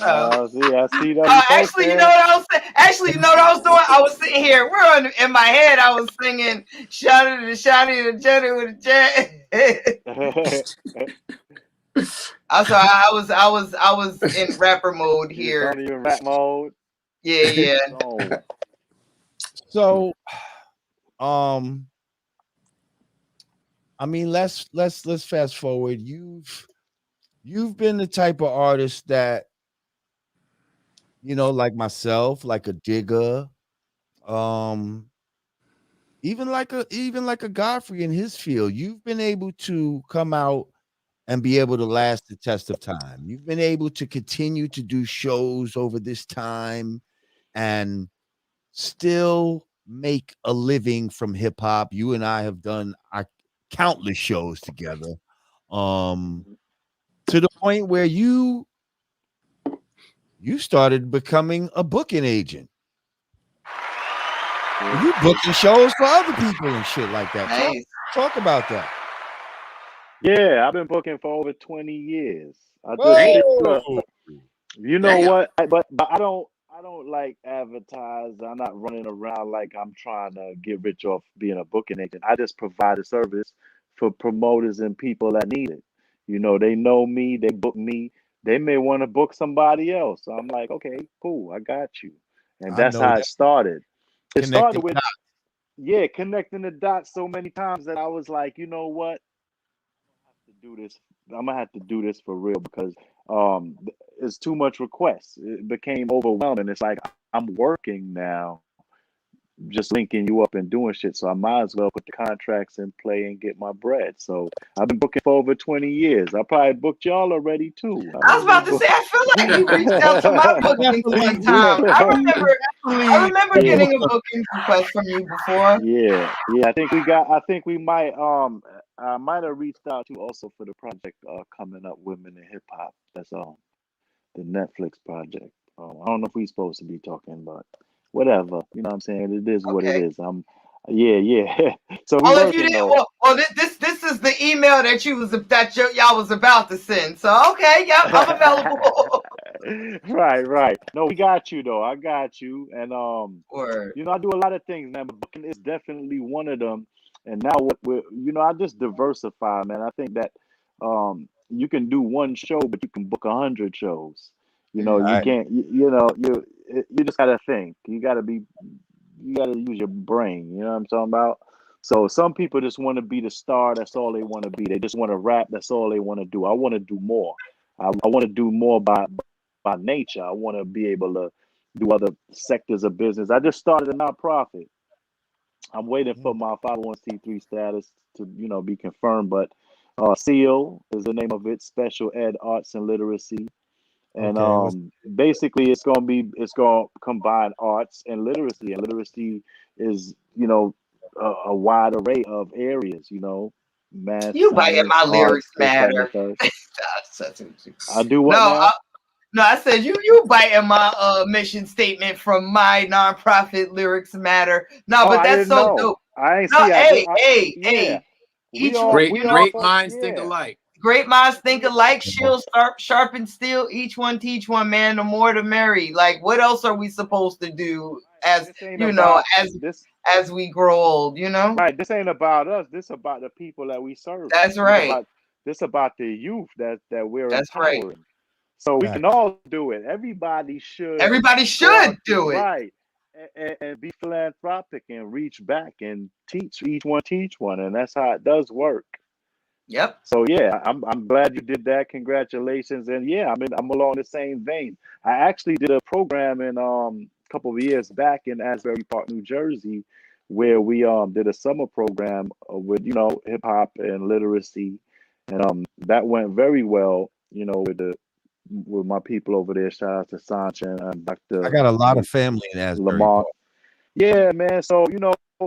Oh. See, I see that Oh, we post actually, you know there. what I was saying? Actually, you know what I was doing? I was sitting here. In my head. I was singing "Shotty the Shotty the Jetty with a Jet." Also, I was in rapper mode You here. don't even rap mode. Yeah, yeah. Oh, So, um, I mean, let's fast forward. You've been the type of artist that, like myself, like a Digger, um, even like a Godfrey in his field. You've been able to come out and be able to last the test of time. You've been able to continue to do shows over this time and still make a living from hip hop. You and I have done countless shows together. To the point where you started becoming a booking agent. You booking shows for other people and shit like that. Nice. Talk about that. yeah, I've been booking for over 20 years. I just look. Whoa. You know damn. what? But I don't like advertise. I'm not running around like I'm trying to get rich off being a booking agent. I just provide a service for promoters and people that need it. You know, they know me, they book me. They may want to book somebody else. So I'm like, okay, cool, I got you. And I that's know how that it started. It started connecting with, dots. yeah, connecting the dots so many times that I was like, you know what? do this. I'm gonna have to do this for real because it's too much requests. It became overwhelming. It's like I'm working now, just linking you up and doing shit. So I might as well put the contracts in play and get my bread. So I've been booking for over 20 years. I probably booked y'all already too. I was about to say, I feel like you reached out to my bookings one time. I remember Yeah. getting a booking request from you before. Yeah. I might have reached out to you also for the project coming up, Women in Hip Hop. That's the Netflix project. I don't know if we're supposed to be talking, but whatever. You know what I'm saying? It is what it Okay. is. Yeah. So we Well, if you working didn't, though. well, this is the email that y'all was about to send. So okay, yep, I'm available. Right. No, we got you though. I got you. And Word. I do a lot of things, man, but booking is definitely one of them. And now I just diversify, man. I think that you can do one show, but you can book 100 shows. You Mhm. Right. can't. You just gotta think. You gotta use your brain. You know what I'm talking about? So some people just want to be the star. That's all they want to be. They just want to rap. That's all they want to do. I want to do more. I want to do more by nature. I want to be able to do other sectors of business. I just started a nonprofit. I'm waiting for my 501c3 status to, be confirmed. But SEAL is the name of it, Special Ed Arts and Literacy. And Okay. basically it's gonna combine arts and literacy. And literacy is, a wide array of areas, math, You biting science, my lyrics arts, this, that, and the matter. third. I do No, what now? no, I said you biting my mission statement from my nonprofit lyrics matter. No, Oh, but I that's didn't so know. dope. I ain't No, see. Yeah. hey. Each one, Great, We all great folks. minds think Yeah. alike. great minds think Yeah. alike. Shield sharpen steel. Each one teach one. Man, the more the merry. Like, what else are we supposed to do Right. as This ain't you know, about this. as we grow old? You know, Right. This ain't about us. This about the people that we serving. that's right. This about the youth that we're That's right. empowering. So we Right. can all do it. Everybody should Everybody go should out there, do it. right, and be philanthropic and reach back and teach one, and that's how it does work. Yep. So yeah, I'm glad you did that. Congratulations. And yeah, I'm along the same vein. I actually did a program in a couple of years back in Asbury Park, New Jersey, where we did a summer program with hip hop and literacy, and that went very well. With my people over there. Shout out to Sancha and I Dr. got a lot of family in Asbury Lamont. Park. Yeah, man. So,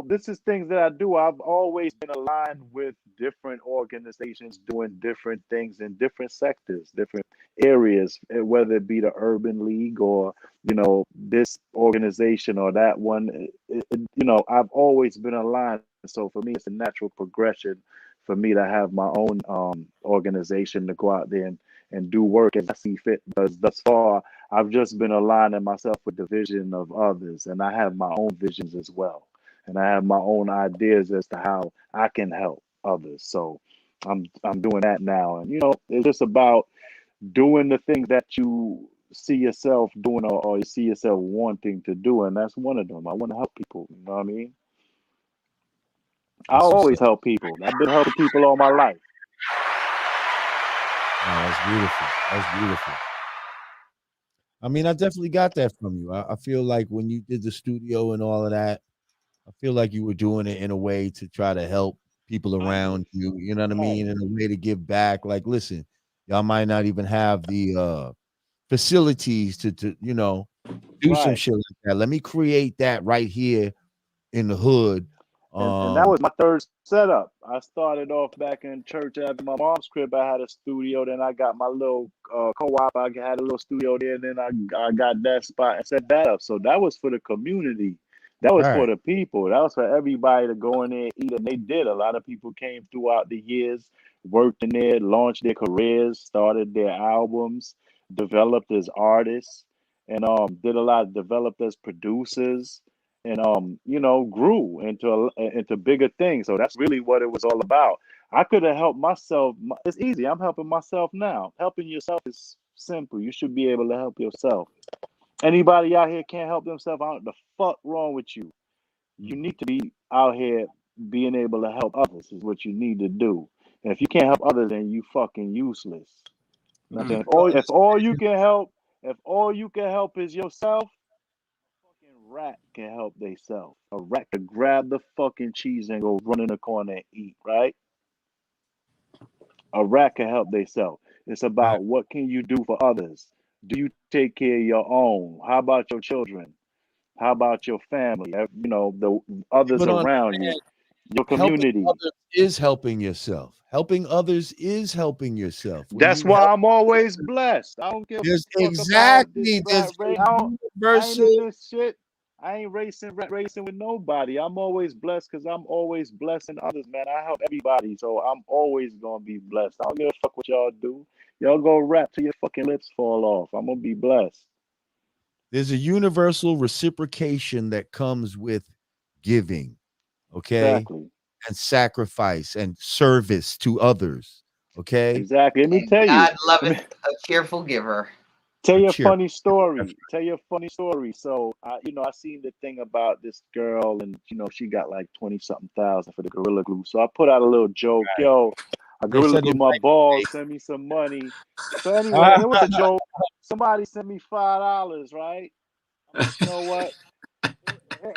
this is things that I do. I've always been aligned with different organizations doing different things in different sectors, different areas, whether it be the Urban League or, this organization or that one. I've always been aligned. So for me, it's a natural progression for me to have my own organization to go out there and do work as I see fit. Because thus far, I've just been aligning myself with the vision of others, and I have my own visions as well, and I have my own ideas as to how I can help others. So I'm doing that now, and it's just about doing the things that you see yourself doing or you see yourself wanting to do, and that's one of them. I want to help people. You know what I mean? I That's what's always up. help people. I've been helping people all my life. Oh, that's beautiful. That's beautiful. I mean, I definitely got that from you. I feel like when you did the studio and all of that, I feel like you were doing it in a way to try to help people around Others. you. You know what I Right. mean? In a way to give back. Like, listen, y'all might not even have the facilities to do some Right. shit like that. Let me create that right here in the hood. And that was my third setup. I started off back in church at my mom's crib. I had a studio. Then I got my little co-op. I had a little studio there. And then I got that spot and set that up. So that was for the community. That was for Right. the people. That was for everybody to go in there and eat. And they did. A lot of people came throughout the years, worked in there, launched their careers, started their albums, developed as artists, and did a lot, developed as producers, and grew into bigger things. So that's really what it was all about. I could have helped myself. It's easy. I'm helping myself now. Helping yourself is simple. You should be able to help yourself. Anybody out here can't help themselves, I don't know the fuck wrong with you. You need to be out here being able to help others is what you need to do. And if you can't help others, then you fucking useless. You know what I'm saying? Mm. If all you can help is yourself, fucking rat can help theyself. A rat could grab the fucking cheese and go run in the corner and eat, right? A rat can help theyself. It's Right. about what can you do for others. Do you take care of your own? How about your children? How about your family? The others People don't around you, understand. your Helping community. others is helping yourself. Helping others is helping yourself. When That's you why help, I'm always blessed. I don't give there's a fuck about this exactly rat there's race. a I ain't in universal. this shit. I ain't racing with nobody. I'm always blessed because I'm always blessing others, man. I help everybody, so I'm always gonna be blessed. I don't give a fuck what y'all do. Y'all go rap till your fucking lips fall off. I'm gonna be blessed. There's a universal reciprocation that comes with giving, okay, Exactly. and sacrifice and service to others, okay. Exactly. Let me And tell you. God loveth a cheerful giver. Tell A you a cheer. funny story. Tell you a funny story. So I seen the thing about this girl, and she got like 20 something thousand for the Gorilla Glue. So I put out a little joke, yo, I They Gorilla said Glue your my balls, mic send me some money. So anyway, was it was a joke. Somebody sent me $5, right? I'm like, you know what?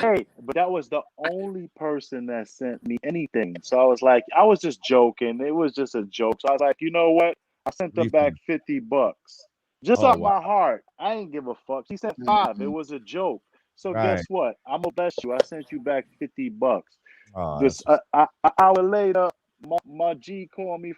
Hey, but that was the only person that sent me anything. So I was like, I was just joking. It was just a joke. So I was like, you know what? I sent her back refund. $50. Just Oh out wow, my heart. I ain't give a fuck. She sent five. It Mhm. was a joke. So right. guess what? I'm gonna bless you. I sent you back $50. Oh, This that's what's an hour later, my G called me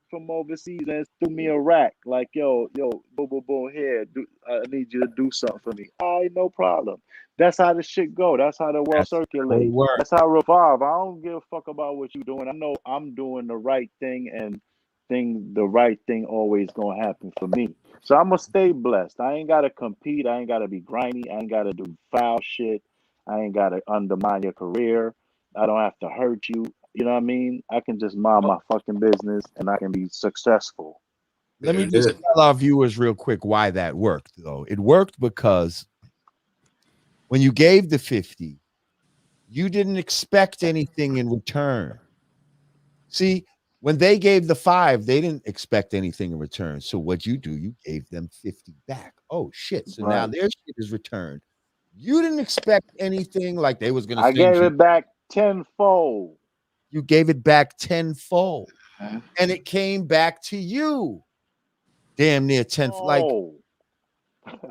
from overseas and threw me a rack. Like, yo, boom, boom, boom, here. I need you to do something for me. All right, no problem. That's how the shit go. That's how the world that's how it circulate. works. That's how it revolve. I don't give a fuck about what you doing. I know I'm doing the right thing, and the right thing always gonna happen for me. So I'm gonna stay blessed. I ain't gotta compete. I ain't gotta be grimy. I ain't gotta do foul shit. I ain't gotta undermine your career. I don't have to hurt you. You know what I mean? I can just mind my fucking business and I can be successful. Let me Very just good. tell our viewers real quick why that worked, though. It worked because when you gave the 50, you didn't expect anything in return. See, when they gave the 5, they didn't expect anything in return. So what you do, you gave them 50 back. Oh shit. So now Right. their shit is returned. You didn't expect anything like they was gonna I send gave you. it back tenfold. You gave it back tenfold. Mhm. And it came back to you. Damn near 10. Like, Oh.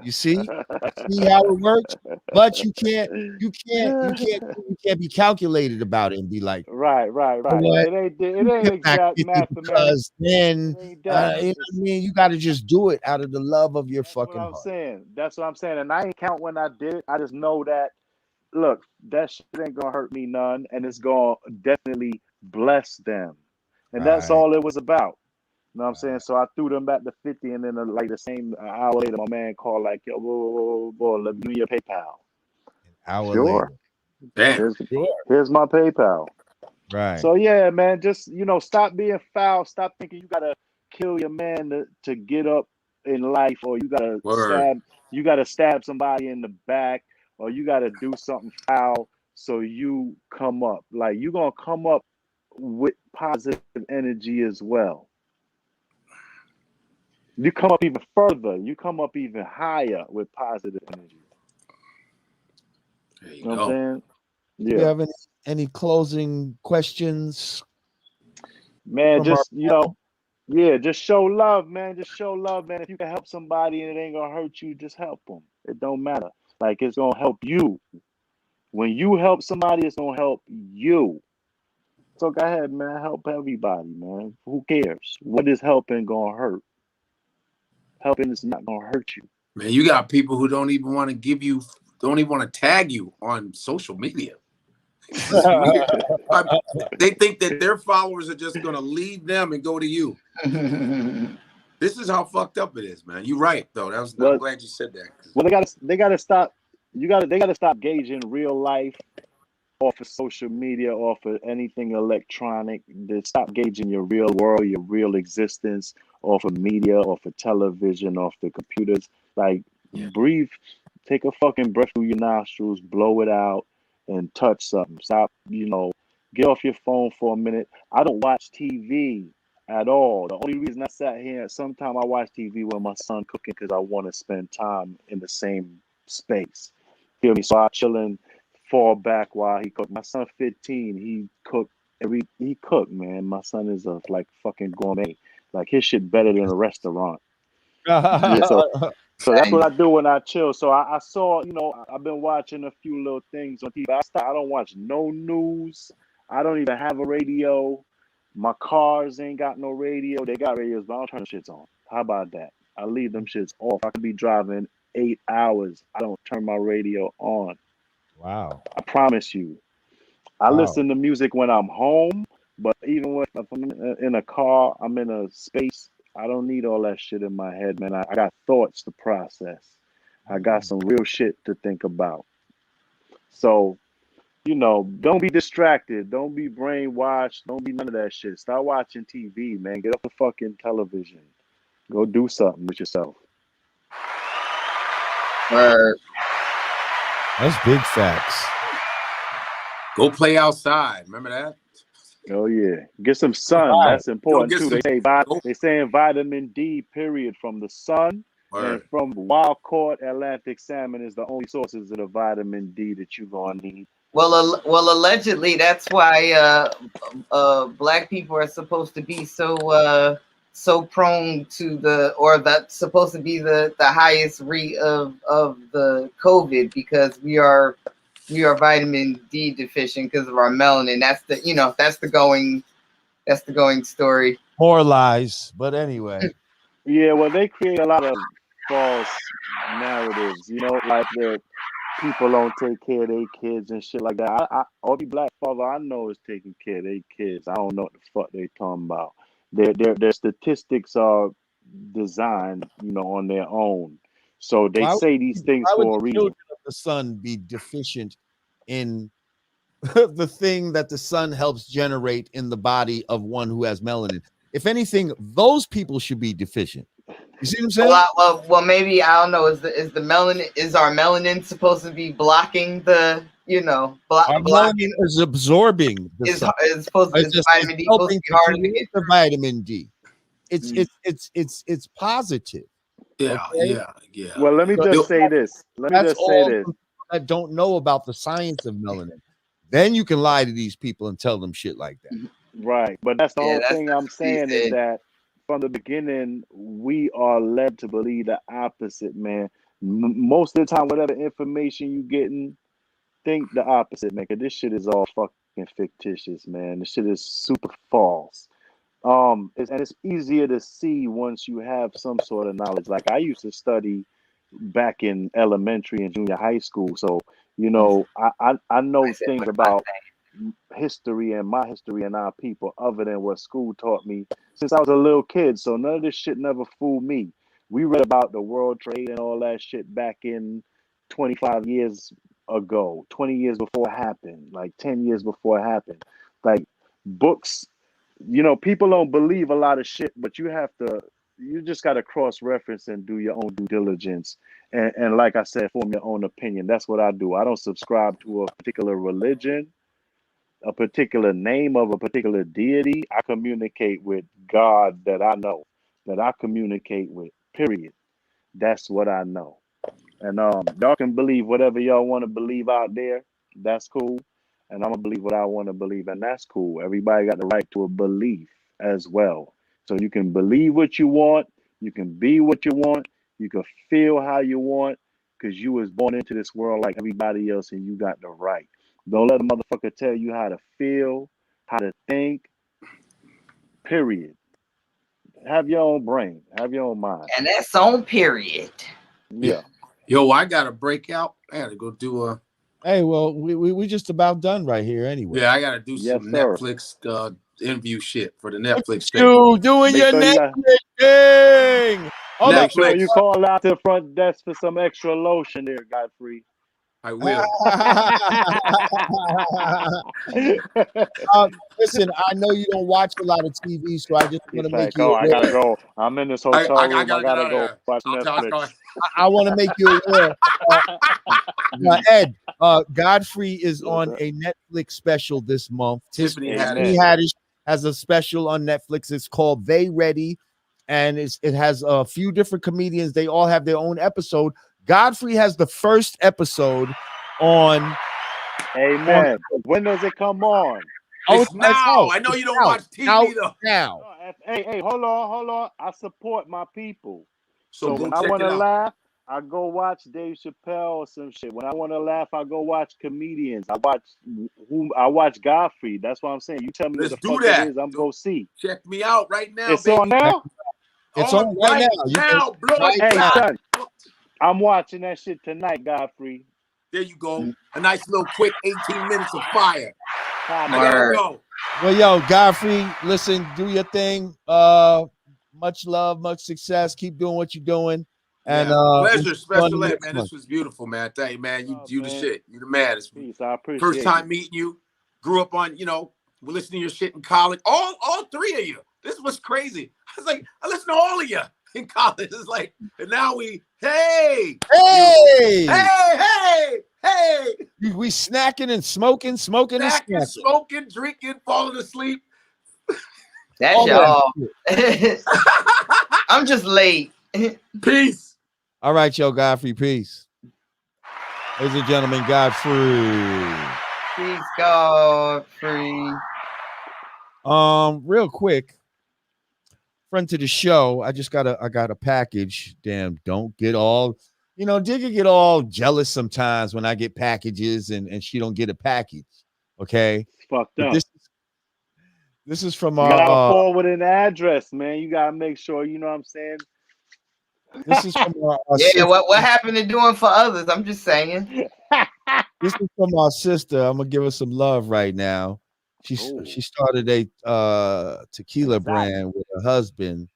you see? See how it works? But you can't be calculated about it and be like, Right. you know what? It You ain't get back exact 50 mathematics. because then It ain't that. you know what I mean? You got to just do it out of the love of your That's what fucking I'm heart. saying. That's what I'm saying. And I ain't count when I did it. I just know that look, that shit ain't gonna hurt me none, and it's gonna definitely bless them. And that's Right. all it was about. You know what I'm saying? Right. So I threw them back to 50, and then like the same hour later, my man called like, yo, whoa, let me your PayPal. An hour Sure. later. Damn. Here's Sure. here's my PayPal. Right. So yeah, man, just stop being foul. Stop thinking you gotta kill your man to get up in life, or Word. you gotta stab somebody in the back, or you gotta do something foul so you come up. Like you gonna come up with positive energy as well. You come up even further. You come up even higher with positive energy. There you You know what I'm go. saying? Do you Yeah, have any closing questions man. from our Just yeah, just show love, man. Just show love, man. If you can help somebody and it ain't gonna hurt you, just help them. It don't matter. Like it's gonna help you. When you help somebody, it's gonna help you. So go ahead, man. Help everybody, man. Who cares? What is helping gonna hurt? Helping is not gonna hurt you. Man, you got people who don't even want to don't even want to tag you on social media. This is weird. They think that their followers are just going to leave them and go to you. This is how fucked up it is, man. You're right, though. I'm Well, glad you said that. they gotta stop. They gotta stop gauging real life off of social media, off of anything electronic. They stop gauging your real world, your real existence off of media, off of television, off the computers. Like, Yeah. breathe, take a fucking breath through your nostrils, blow it out, and touch something. Stop, Get off your phone for a minute. I don't watch TV at all. The only reason I sat here, sometimes I watch TV when my son cooking because I want to spend time in the same space. Feel me? So I chill and fall back while he cook. My son 15, he cooked, man. My son is a like fucking gourmet. Like his shit better than a restaurant. Yeah, so that's what I do when I chill. So I saw, I've been watching a few little things on TV. I don't watch no news. I don't even have a radio. My cars ain't got no radio. They got radios, but I don't turn the shits on. How about that? I leave them shits off. I could be driving 8 hours. I don't turn my radio on. Wow. I promise you. I Wow. listen to music when I'm home, but even if I'm in a car, I'm in a space, I don't need all that shit in my head, man. I got thoughts to process. I got some real shit to think about. So, don't be distracted. Don't be brainwashed. Don't be none of that shit. Start watching TV, man. Get off the fucking television. Go do something with yourself. Word. That's big facts. Go play outside. Remember that? Oh yeah, get some sun. Right. That's important too. Some, They saying vitamin D period from the sun and from wild caught Atlantic salmon is the only sources of the vitamin D that you're gonna need. Well, allegedly that's why black people are supposed to be so prone to that's supposed to be the highest rate of the COVID, because we are vitamin D deficient because of our melanin. That's the going story. More lies, but anyway. Yeah, well, they create a lot of false narratives, like the people don't take care of their kids and shit like that. Every black father I know is taking care of their kids. I don't know what the fuck they talking about. Their statistics are designed, on their own. So they say these things for a reason. Children of the sun be deficient in the thing that the sun helps generate in the body of one who has melanin? If anything, those people should be deficient. You see what I'm saying? Well, maybe, I don't know. Is our melanin supposed to be blocking the our melanin is absorbing the sun. Is vitamin D supposed to be harder to get the vitamin D. It's positive. Yeah, okay? yeah. Well, let me just say this. That don't know about the science of melanin. Then you can lie to these people and tell them shit like that. Right. But that's the whole thing I'm saying is that from the beginning, we are led to believe the opposite, man. Most of the time, whatever information you getting, think the opposite, man. Cause this shit is all fucking fictitious, man. This shit is super false. And it's easier to see once you have some sort of knowledge. Like I used to study back in elementary and junior high school, so I know things about history and my history and our people other than what school taught me since I was a little kid. So none of this shit never fooled me. We read about the World Trade and all that shit back in 25 years ago, 20 years before it happened, like 10 years before it happened. Like books, people don't believe a lot of shit, but you just got to cross-reference and do your own due diligence. And like I said, form your own opinion. That's what I do. I don't subscribe to a particular religion, a particular name of a particular deity. I communicate with God that I know, that I communicate with, period. That's what I know. And y'all can believe whatever y'all want to believe out there. That's cool. And I'm going to believe what I want to believe, and that's cool. Everybody got the right to a belief as well. So you can believe what you want. You can be what you want. You can feel how you want, because you was born into this world like everybody else, and you got the right. Don't let a motherfucker tell you how to feel, how to think, period. Have your own brain. Have your own mind. And that's on period. Yeah. Yo, I got to break out. I got to go do a... Hey, well, we just about done right here anyway. Yeah, I got to do some Netflix interview shit for the Netflix thing. You doing your Netflix thing. Make sure you call out to the front desk for some extra lotion there, Godfrey. I will. Listen, I know you don't watch a lot of TV, so I just want to make Like, you oh, I gotta aware. go. I'm in this hotel I room. gotta I get gotta out of go here. watch I'll tell Netflix. I want to make you aware. Ed, Godfrey is on a Netflix special this month. Tiffany Tiffany Haddish. Haddish has a special on Netflix. It's called They Ready, and it has a few different comedians. They all have their own episode. Godfrey has the first episode on. Amen. When does it come on? It's now. out. I know It's you don't out. watch TV Out though. now. Hey, hold on. I support my people. So go when I check want it to out. laugh, I go watch Dave Chappelle or some shit. When I want to laugh, I go watch comedians. I watch Godfrey. That's what I'm saying. You tell me Let's what the do fuck that. it is, I'm gonna see. Check me out right now, It's baby. on now. It's on right now. You can- now, blow right it. Hey, now. son, I'm watching that shit tonight, Godfrey. There you go. A nice little quick 18 minutes of fire. I gotta Word. go. Well, yo, Godfrey, listen, do your thing. Much love, much success. Keep doing what you're doing. And pleasure, we'll special on ed, next man. month. This was beautiful, man. Thank you, man. Love, You the man. shit. You the man. It's Peace. I appreciate first time it. meeting you. Grew up on, we're listening to your shit in college. All three of you. This was crazy. I was like, I listened to all of you in college. It's like, and now hey, We snacking and smoking, snacking, and snacking. smoking, drinking, falling asleep. That's All y'all. that I'm just late. Peace. All right, yo, Godfrey, peace. Ladies and gentlemen, Godfrey. Peace, Godfrey. Real quick, friend to the show. I got a package. Damn, don't get all, Digga get all jealous sometimes when I get packages and she don't get a package. Okay. It's fucked But up. this is from You gotta forward an address, man. You gotta make sure, you know what I'm saying? This is from our Yeah, sister. what happened to doing for others? I'm just saying. This is from our sister. I'm gonna give her some love right now. She started a tequila brand with her husband.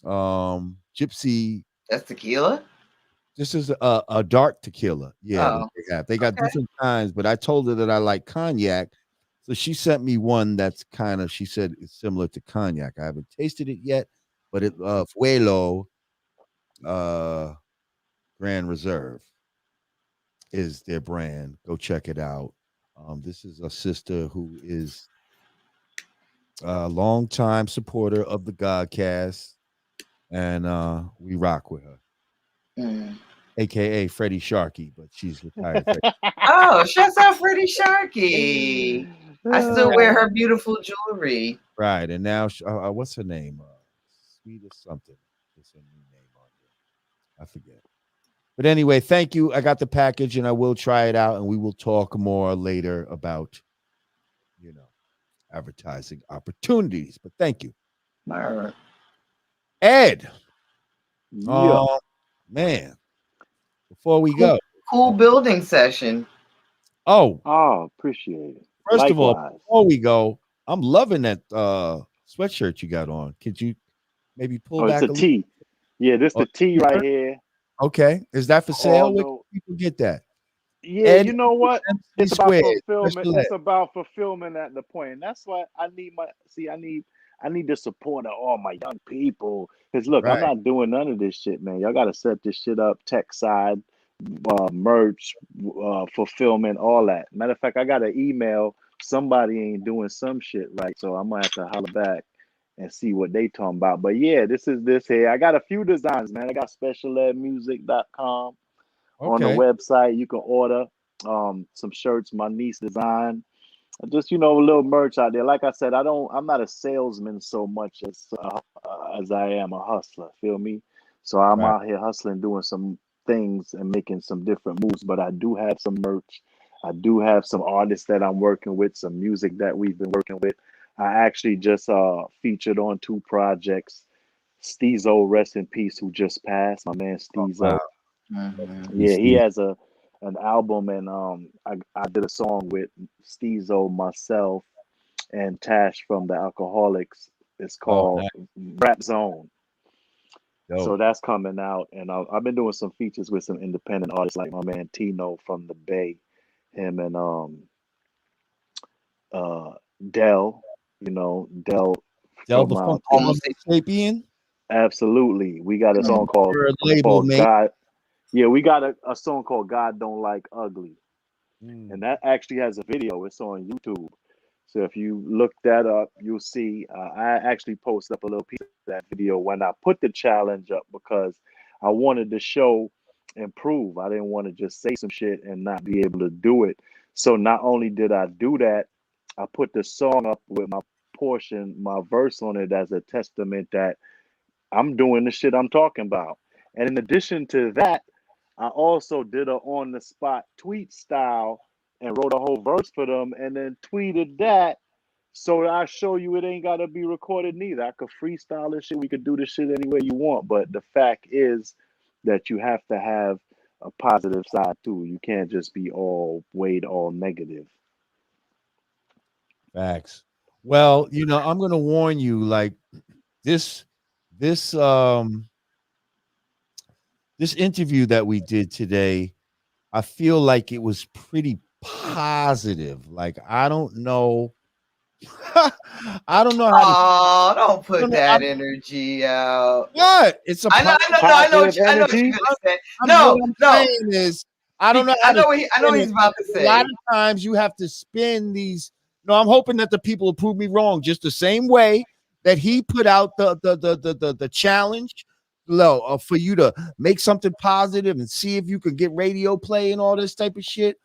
Gypsy. That's tequila. This is a dark tequila. Yeah, they got different kinds, but I told her that I like cognac, so she sent me one that's kind of. She said it's similar to cognac. I haven't tasted it yet, but it Fuelo Grand Reserve is their brand. Go check it out. This is a sister who is a longtime supporter of the Godcast, and we rock with her. AKA Freddie Sharkey, but she's retired. Oh, shouts out Freddie Sharkey. I still wear her beautiful jewelry. Right, and now what's her name? Sweet or something. What's her new name on there? I forget. But anyway, thank you. I got the package, and I will try it out, and we will talk more later about, advertising opportunities. But thank you, Ed. Yeah. Man. Before we go, cool building session. Appreciate it. First of all, before we go, I'm loving that sweatshirt you got on. Could you maybe pull back it's a tee? Yeah, this the tee right here. Okay, is that for sale? Where can people get that? Yeah, Ed, you know what? It's Squared, about fulfillment. It's about fulfillment at the point. And that's why I need I need the support of all my young people. Because look, I'm not doing none of this shit, man. Y'all gotta set this shit up, tech side, merch, fulfillment, all that. Matter of fact, I got an email. Somebody ain't doing some shit right, so I'm gonna have to holler back and see what they talking about. But yeah, this here. I got a few designs, man. I got specialedmusic.com. On the website. You can order some shirts my niece designed. Just a little merch out there. Like I said, I'm not a salesman so much as I am a hustler. Feel me? So I'm out here hustling, doing some things and making some different moves. But I do have some merch. I do have some artists that I'm working with, some music that we've been working with. I actually just featured on 2 projects. Steezo, rest in peace, who just passed. My man Steezo. Yeah, he has an album, and I did a song with Steezo, myself, and Tash from the Alcoholics. It's called Rap Zone. So Dope. that's coming out, and I've been doing some features with some independent artists like my man Tino from the Bay, him and uh Dell, Dell Del from the Funky Almost Homo Sapien. Absolutely. We got a song called Your label, mate. God. Yeah, we got a song called God Don't Like Ugly. And Mm. that actually has a video. It's on YouTube. So if you look that up, you'll see. I actually posted up a little piece of that video when I put the challenge up because I wanted to show and prove. I didn't want to just say some shit and not be able to do it. So not only did I do that, I put the song up with my portion, my verse on it as a testament that I'm doing the shit I'm talking about. And in addition to that, I also did a on the spot tweet style and wrote a whole verse for them and then tweeted that. So I show you it ain't gotta be recorded neither. I could freestyle this shit. We could do this shit any way you want. But the fact is that you have to have a positive side too. You can't just be all weighed all negative. Facts. Well, I'm gonna warn you, like this, this, um, this interview that we did today, I feel like it was pretty positive. Like, I don't know. I don't know how to. Oh, don't I put don't know. I, that energy out. what? It's a. I know Positive I know what energy. you're gonna say. What No, I'm no. saying is, I don't know how to I know what spin he's it. about to A lot say. of times you have to spin these. No, I'm hoping that the people will prove me wrong, just the same way that he put out the challenge. For you to make something positive and see if you could get radio play and all this type of shit.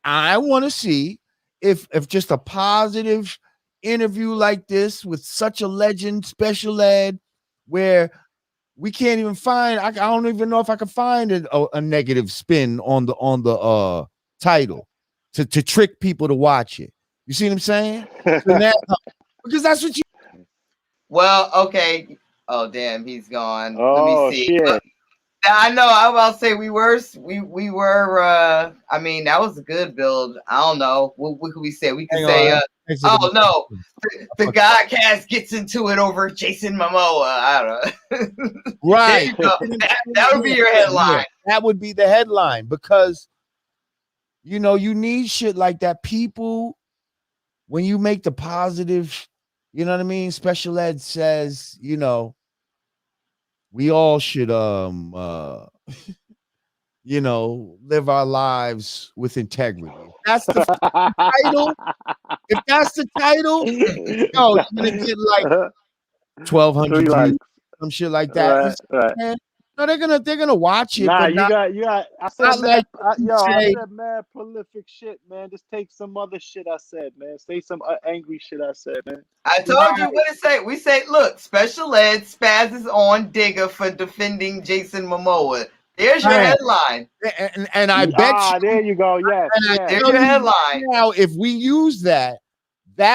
I want to see if just a positive interview like this with such a legend, special ed, where we can't even find. I don't even know if I can find a negative spin on the title to trick people to watch it. You see what I'm saying? So now, because that's what you. Well, okay. Oh damn, he's gone. Let me Oh see. shit. I know. I was about to say we were. I mean, that was a good build. I don't know. What could we say? We could Hang say. on. Oh no, the Godcast gets into it over Jason Momoa. I don't know. There Right. you go. That would be your headline. That would be the headline because you need shit like that. People, when you make the positive, you know what I mean? Special ed says, we all should live our lives with integrity. If that's the title, if that's the title, yo, you're gonna get like 1,200 3 views, likes. some shit like that. Right, right. Man, no, they're gonna watch it, Nah, but you got. I said not like I say, said mad prolific shit, man. Just take some other shit I said, man. Say some angry shit I said, man. I told you what it say. We say, look, special ed spazzes on Digger for defending Jason Momoa. There's your man, headline. and I bet you, There you go. Yes, and I yes. There's tell your you headline. now, if we use that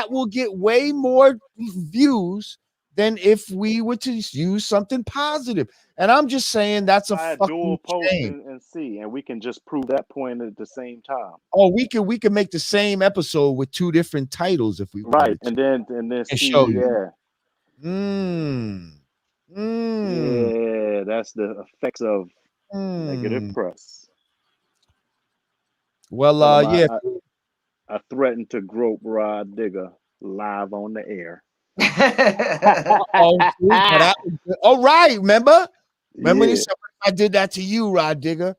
will get way more views than if we were to use something positive. And I'm just saying that's a I dual fucking post shame. and see, and we can just prove that point at the same time. Oh, we can make the same episode with two different titles if we Right, wanted to, and then and see, show you. yeah. Mm. Yeah, that's the effects of negative Mm. press. Well, Tell them yeah. I threatened to grope Rod Digger live on the air. Oh, all right. Remember when he Yeah. said, "I did that to you, Rod Digger."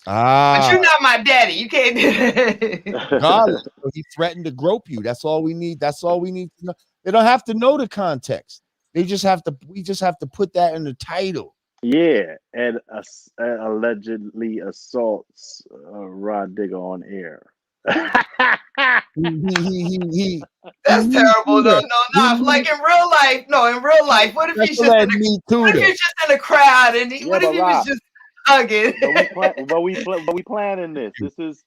But you're not my daddy. You can't do that. Regardless, so he threatened to grope you. That's all we need. That's all we need to know. They don't have to know the context. We just have to put that in the title. Yeah, and allegedly assaults Rod Digger on air. He That's terrible. No, He like in real life. No, in real life. What if he's just in me what if tutor. he's just in a crowd and Yeah, what if but he was Rob, just hugging? but we planning this. This is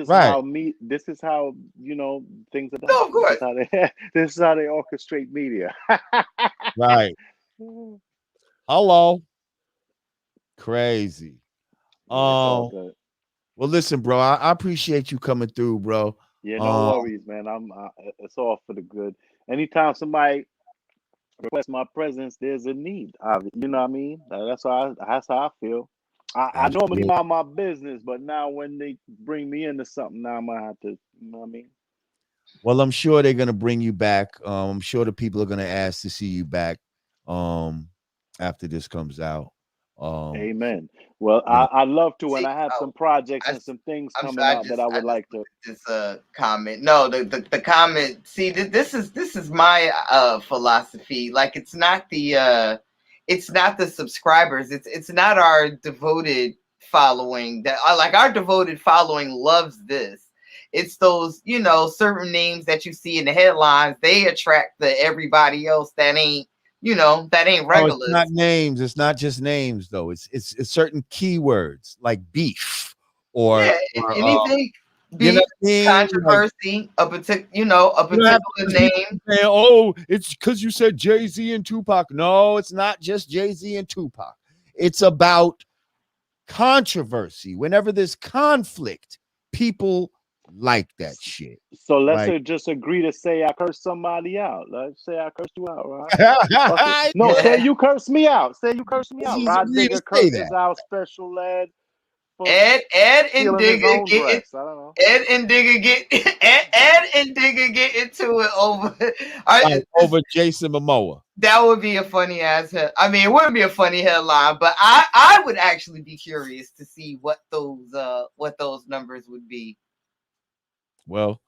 Right. this is how things are done. No, of course. This is how they orchestrate media. Right. Hello. Crazy. Yeah, it's all good. Well, listen, bro. I appreciate you coming through, bro. Yeah, no worries, man. It's all for the good. Anytime somebody request my presence, there's a need. You know what I mean? That's how I feel. I normally Absolutely. mind my business, but now when they bring me into something, now I'm gonna have to. You know what I mean? Well, I'm sure they're gonna bring you back. I'm sure the people are gonna ask to see you back after this comes out. Um, Amen. Well, you know, I love to, and See, I have oh, some projects I, and some things I'm coming sorry. out that I I would just like to. put this comment. No, the comment. See, this is my philosophy. Like, it's not the subscribers. It's not our devoted following that. Like, our devoted following loves this. It's those, certain names that you see in the headlines. They attract the everybody else that ain't, that ain't oh, it's regulars. not names. It's not just names though. It's certain keywords like beef Yeah, or anything you know beef, what I mean? Like controversy, a you don't have particular to people name. saying, "Oh, it's because you said Jay-Z and Tupac." No, it's not just Jay-Z and Tupac. It's about controversy. Whenever there's conflict, people like that shit. So let's Like, just agree to say I curse somebody out. Let's say I cursed you out, right? No, yeah, say you curse me out. Say you curse me let's out. just Rod agree to Digger say curses that. out Special Ed for Ed and stealing his Digger own get dress. I don't know. Ed and Digger get Ed and Digger get into it over. Like over Jason Momoa. That would be a funny ass. I mean, it wouldn't be a funny headline, but I would actually be curious to see what those numbers would be. Well,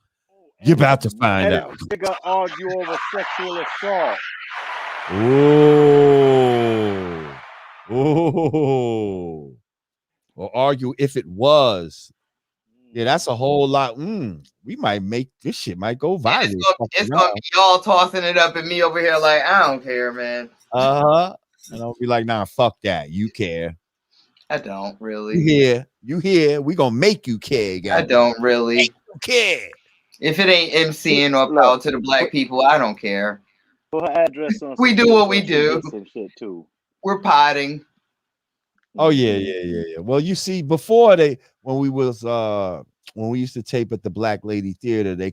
you're about to find Ed out. and Digger argue over sexual assault. Oh, oh, or argue if it was. Yeah, that's a whole lot. We might make this shit might go And viral. it's gonna be y'all tossing it up and me over here like I don't care, man. And I'll be like, nah, fuck that. You care. I don't You really. here. You here. We gonna make you care, I guys. don't really. Make you care. If it ain't MCing or Look, power to the black people, I don't care. put her address on We some do shit what so we she do. gets some shit too. We're potting. Oh yeah. Well, you see, before when we used to tape at the Black Lady Theater, they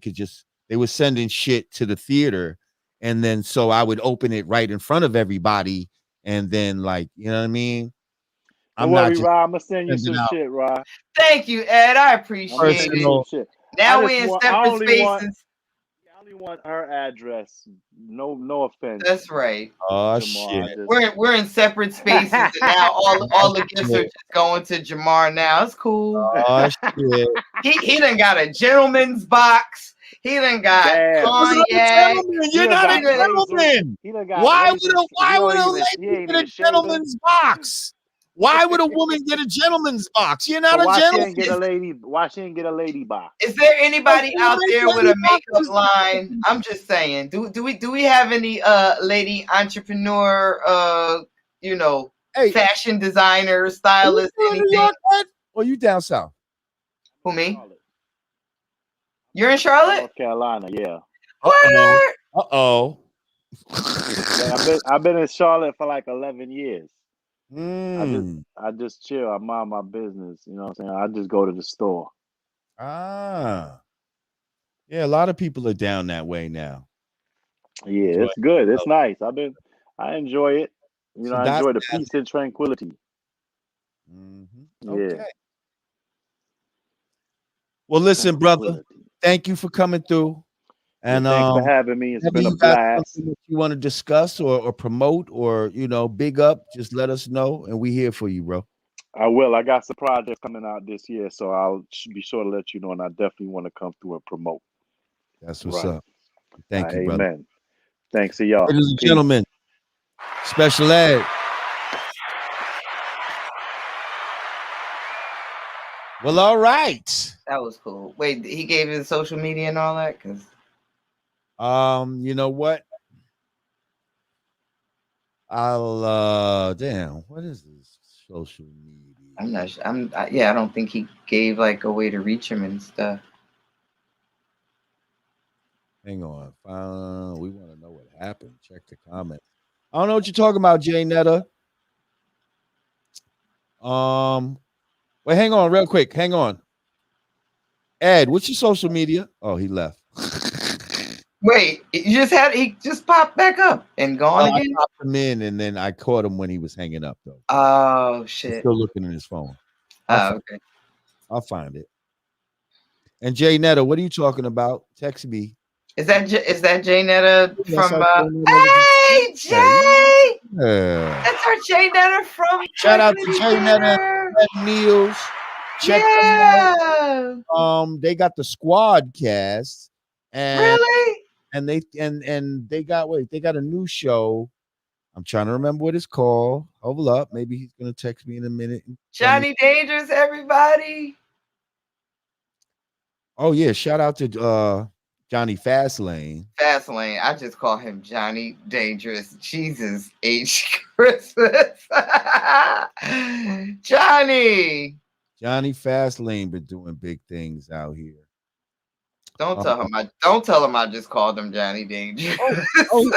were sending shit to the theater, and then so I would open it right in front of everybody, and then like, you know what I mean? Don't I'm not worry, just Rod. I'm gonna send you sending some out shit, Rod. Thank you, Ed. I I'm gonna appreciate send you it. some personal. shit. Now we in separate spaces. I only want her address. No offense, That's right. Oh Jamar. shit. We're in separate spaces, and now all the gifts are just going to Jamar. Now it's cool. Oh shit. He done got a gentleman's box. He done got Damn. You're not a cognac. gentleman. He You're done not a got razor. gentleman. He done got Why razor. would a He lady ain't get a even shaving. gentleman's box? Why would a woman get a gentleman's box? You're not So a why she gentleman. ain't get a lady? Why she ain't get a lady box? Is there anybody out there with a makeup line? boxes. I'm just saying. Do we have any lady entrepreneur Hey, fashion designer, are you stylist, still in New anything? York, Ed? Or you down south? Who, me? Charlotte, You're in Charlotte? North Carolina. Yeah. What? Uh-oh. I've been in Charlotte for like 11 years. Mm. I just chill. I mind my business. You know what I'm saying? I just go to the store. Ah. Yeah, a lot of people are down that way now. Yeah, Enjoy it's good. it. It's nice. I enjoy it. You know, So I that's enjoy the peace and tranquility. Yeah. okay. Well, listen, brother. Tranquility. Thank you for coming through. And Thanks for having me. It's whenever been a you got blast. something that you want to discuss or promote or big up, just let us know and we here for you, bro. I will. I got some projects coming out this year, so I'll be sure to let you know. And I definitely want to come through and promote. That's what's Right. up. Thank you, brother. Amen. Thanks to y'all. Ladies and Peace. gentlemen, Special Ed. Well, all right. That was cool. Wait, he gave you the social media and all that? Cause You know what? I'll damn, what is this social media? I'm not sure. I don't think he gave like a way to reach him and stuff. Hang on. We want to know what happened. Check the comments. I don't know what you're talking about, Jay Netta. Wait, hang on, real quick. Hang on. Ed, what's your social media? Oh, he left. Wait, he just popped back up and gone I again? popped him in, and then I caught him when he was hanging up, though. Oh, He's shit. still looking at his phone. Okay. I'll find it. And Jay Netta, what are you talking about? Text me. Is that Jay Netta Yes, from? I Jay Netta. Hey, Jay! Yeah. That's our Jay Netta from. Shout out to Tranquility Jay Netta and Fair. Fred Niels. Check them Yeah. out. They got the squad cast, and Really? they got a new show. I'm trying to remember what it's called. Hold up, maybe he's gonna text me in a minute. Johnny Dangerous, everybody. Oh yeah, shout out to Johnny Fastlane. Fastlane. I just call him Johnny Dangerous. Jesus H. Christmas. Johnny. Johnny Fastlane been doing big things out here. Don't tell him I just called him Johnny Dangerous. Oh,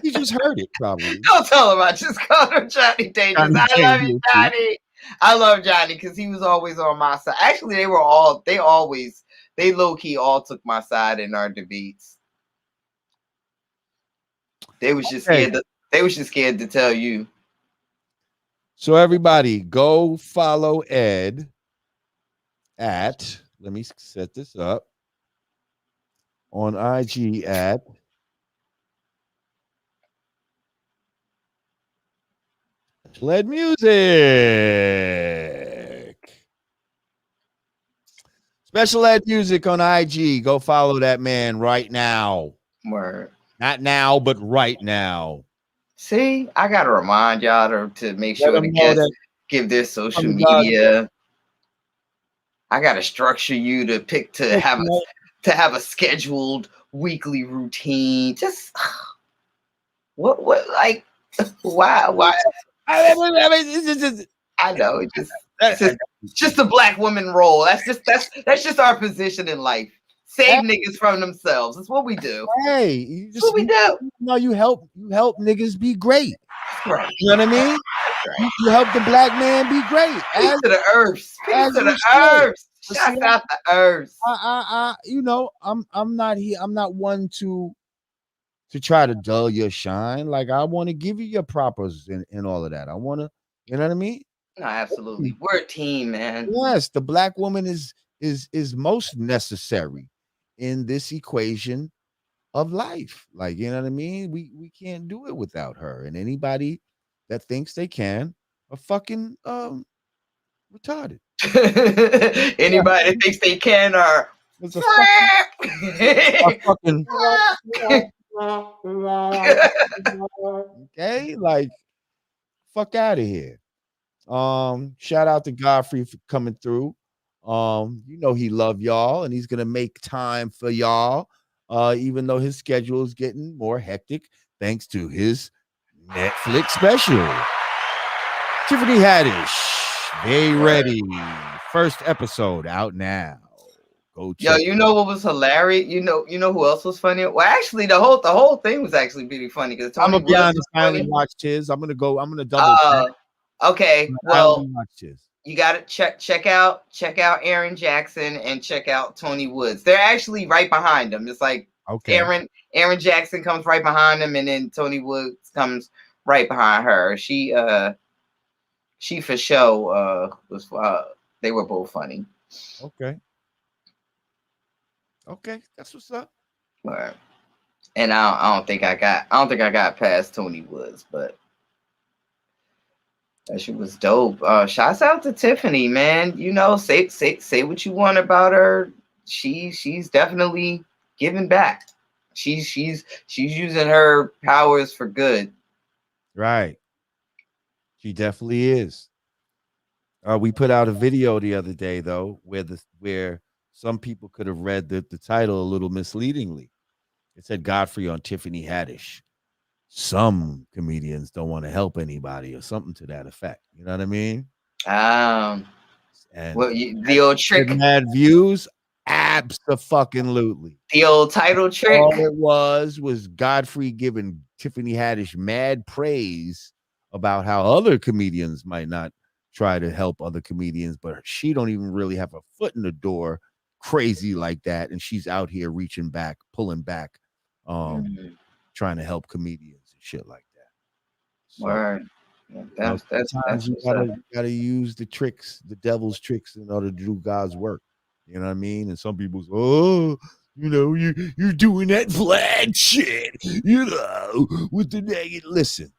he just heard it probably. Don't tell him I just called him Johnny Dangerous. I love you, Johnny. I love Johnny because he was always on my side. Actually, they low-key all took my side in our debates. They was just scared to tell you. So everybody go follow Ed at, let me set this up, on IG at Ed Music. Special Ed Music on IG. Go follow that man right now. Word. Not now, but right now. See, I gotta remind y'all to make sure the guests give their social media. I gotta structure you to pick to have a scheduled weekly routine. Just what like why? I know it's just a black woman role. That's just our position in life. Save niggas from themselves. That's what we do. Hey, that's what we do. No, you help niggas be great. Right. You know what I mean? Right. You help the black man be great. Peace to the earth. Peace to the earth. Shout out the earth. You know, I'm not here. I'm not one to try to dull your shine. Like I want to give you your propers and all of that. I want to, you know what I mean? No, absolutely. We're a team, man. Yes, the black woman is most necessary in this equation of life. Like, you know what I mean? We can't do it without her. And anybody that thinks they can are fucking retarded. Anybody that thinks they can are fucking okay, like fuck out of here. Shout out to Godfrey for coming through. You know he love y'all and he's gonna make time for y'all. Even though his schedule is getting more hectic thanks to his Netflix special. Tiffany Haddish, they ready. First episode out now. Go check. Yo, you know what was hilarious? You know who else was funny? Well, actually, the whole thing was actually pretty funny because I'm gonna be honest. I only watched his. I'm gonna double. Okay, well, you got to check out Aaron Jackson and check out Tony Woods. They're actually right behind them. It's like Aaron Jackson comes right behind them, and then Tony Woods comes right behind her. She for show was they were both funny. Okay, that's what's up. Right. And I don't think I got past Tony Woods, but that shit was dope. Shouts out to Tiffany, man. You know, say what you want about her. She's definitely giving back. She's using her powers for good. Right. She definitely is. We put out a video the other day though, where some people could have read the title a little misleadingly. It said Godfrey on Tiffany Haddish. Some comedians don't want to help anybody or something to that effect. You know what I mean? And well, the old trick. Mad views? Abso-fucking-lutely. The old title trick. All it was Godfrey giving Tiffany Haddish mad praise about how other comedians might not try to help other comedians, but she don't even really have a foot in the door crazy like that. And she's out here reaching back, pulling back trying to help comedians and shit like that. So, Word. Yeah, that's sometimes you what's up. gotta use the tricks, the devil's tricks, in order to do God's work. You know what I mean? And some people say, "Oh, you know, you're doing that flag shit, you know, with the negative." Listen,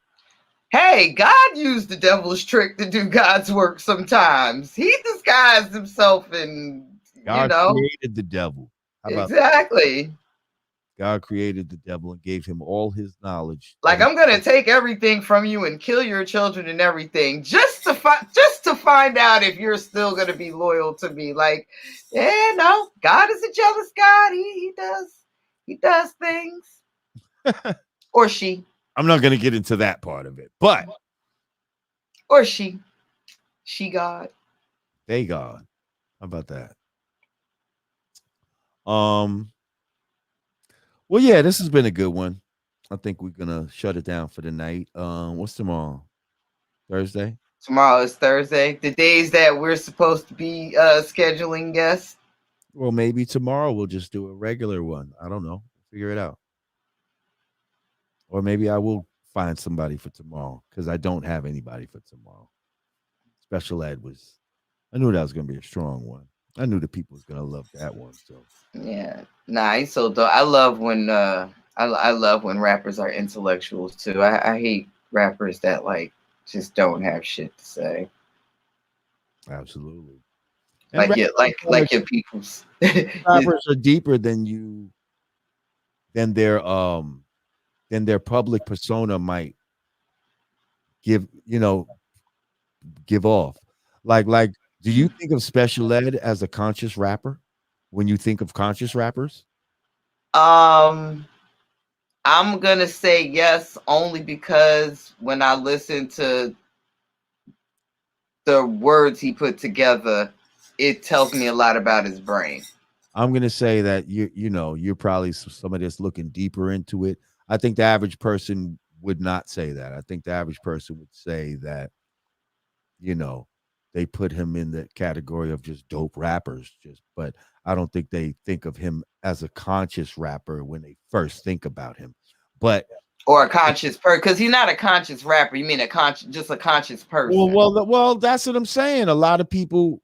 Hey, God used the devil's trick to do God's work sometimes. He disguised himself and, God created the devil. How about that? exactly. God created the devil and gave him all his knowledge. Like, I'm gonna take everything from you and kill your children and everything just to find out if you're still gonna be loyal to me. Like, yeah, no, God is a jealous God. He does things. Or she. I'm not gonna get into that part of it, but Or she God. they God. How about that? Well, yeah, this has been a good one. I think we're gonna shut it down for the night. What's tomorrow? Thursday? Tomorrow is Thursday. The days that we're supposed to be scheduling guests. Well, maybe tomorrow we'll just do a regular one. I don't know. Figure it out. Or maybe I will find somebody for tomorrow because I don't have anybody for tomorrow. Special ed was, I knew that was going to be a strong one. I knew the people was going to love that one. So Yeah, nah, he's so dope. I love when I love when rappers are intellectuals too. I hate rappers that like just don't have shit to say. absolutely. And like your people's rappers are deeper than their public persona might give off. Like do you think of Special Ed as a conscious rapper when you think of conscious rappers? I'm gonna say yes, only because when I listen to the words he put together, it tells me a lot about his brain. I'm gonna say that you're probably somebody that's looking deeper into it. I think the average person would not say that. I think the average person would say that, they put him in the category of just dope rappers, but I don't think they think of him as a conscious rapper when they first think about him. But or a conscious person, because he's not a conscious rapper. You mean a conscious person? Well, that's what I'm saying. A lot of people,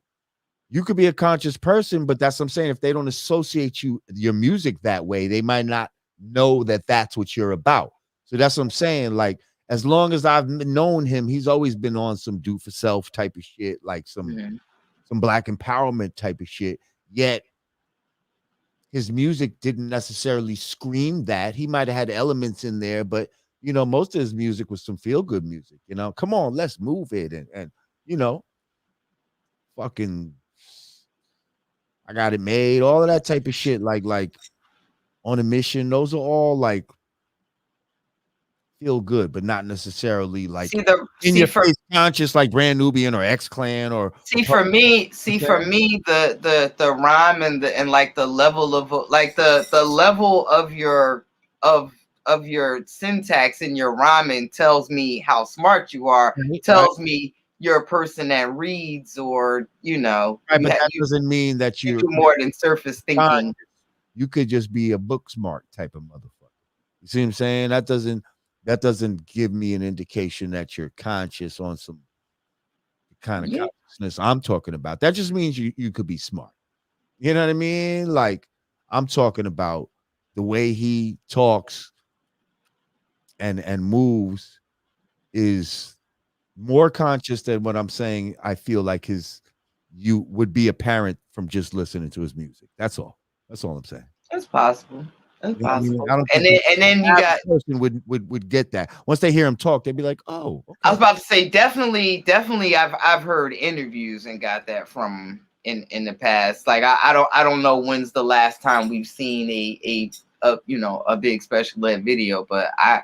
you could be a conscious person, but that's what I'm saying. If they don't associate your music that way, they might not know that that's what you're about. So that's what I'm saying. Like, as long as I've known him, he's always been on some do for self type of shit, like some black empowerment type of shit. Yet his music didn't necessarily scream that. He might have had elements in there, but most of his music was some feel good music. Come on, let's move it, and fucking, I got it made, all of that type of shit. Like On a Mission. Those are all like feel good, but not necessarily like in your face conscious, like Brand Nubian or X Clan or. For me, the rhyme and like the level of like the level of your syntax in your rhyming tells me how smart you are. Tells me you're a person that reads, or right, but that doesn't mean that you do more than surface thinking. You could just be a book smart type of motherfucker. You see what I'm saying? That doesn't give me an indication that you're conscious on some kind of consciousness I'm talking about. That just means you could be smart. You know what I mean? Like, I'm talking about the way he talks and moves is more conscious than what I'm saying. I feel like you would be apparent from just listening to his music. That's all I'm saying. That's possible. That's possible. I don't think and then you got person would get that. Once they hear him talk, they'd be like, oh, okay. I was about to say, definitely I've heard interviews and got that from in the past. Like, I don't know when's the last time we've seen a big Special Ed video, but I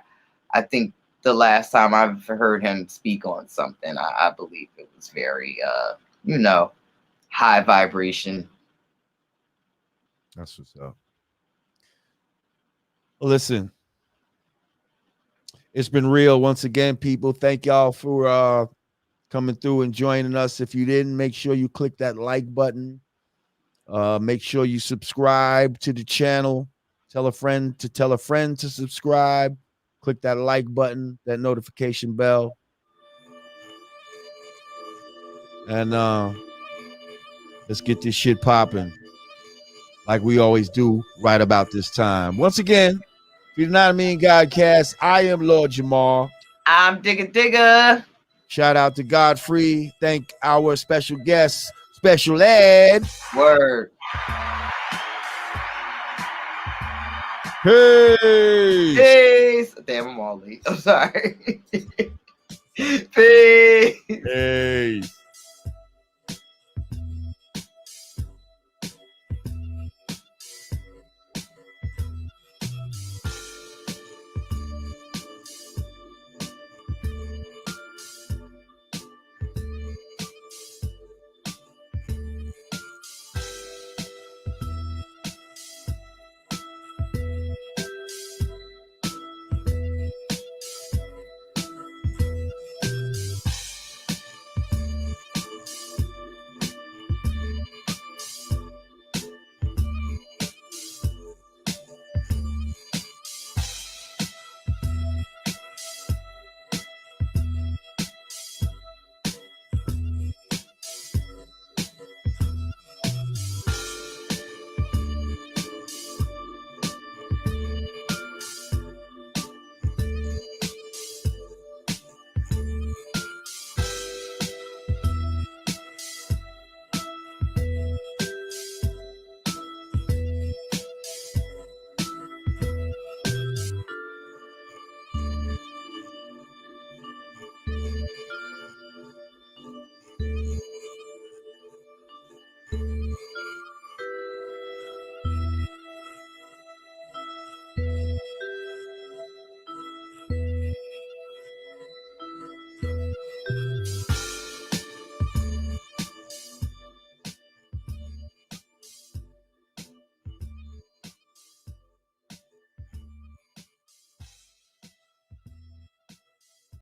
think the last time I've heard him speak on something, I believe it was very high vibration. That's what's up. Well, listen, it's been real once again, people. Thank y'all for coming through and joining us. If you didn't, make sure you click that like button. Make sure you subscribe to the channel Tell a friend to subscribe. Click that like button, that notification bell. And let's get this shit popping like we always do right about this time. Once again, if you're not me and Godcast, I am Lord Jamar. I'm Digga. Shout out to Godfrey. Thank our special guest, Special Ed. Word. Peace. Peace. Damn, I'm all late. I'm sorry. Peace. Peace.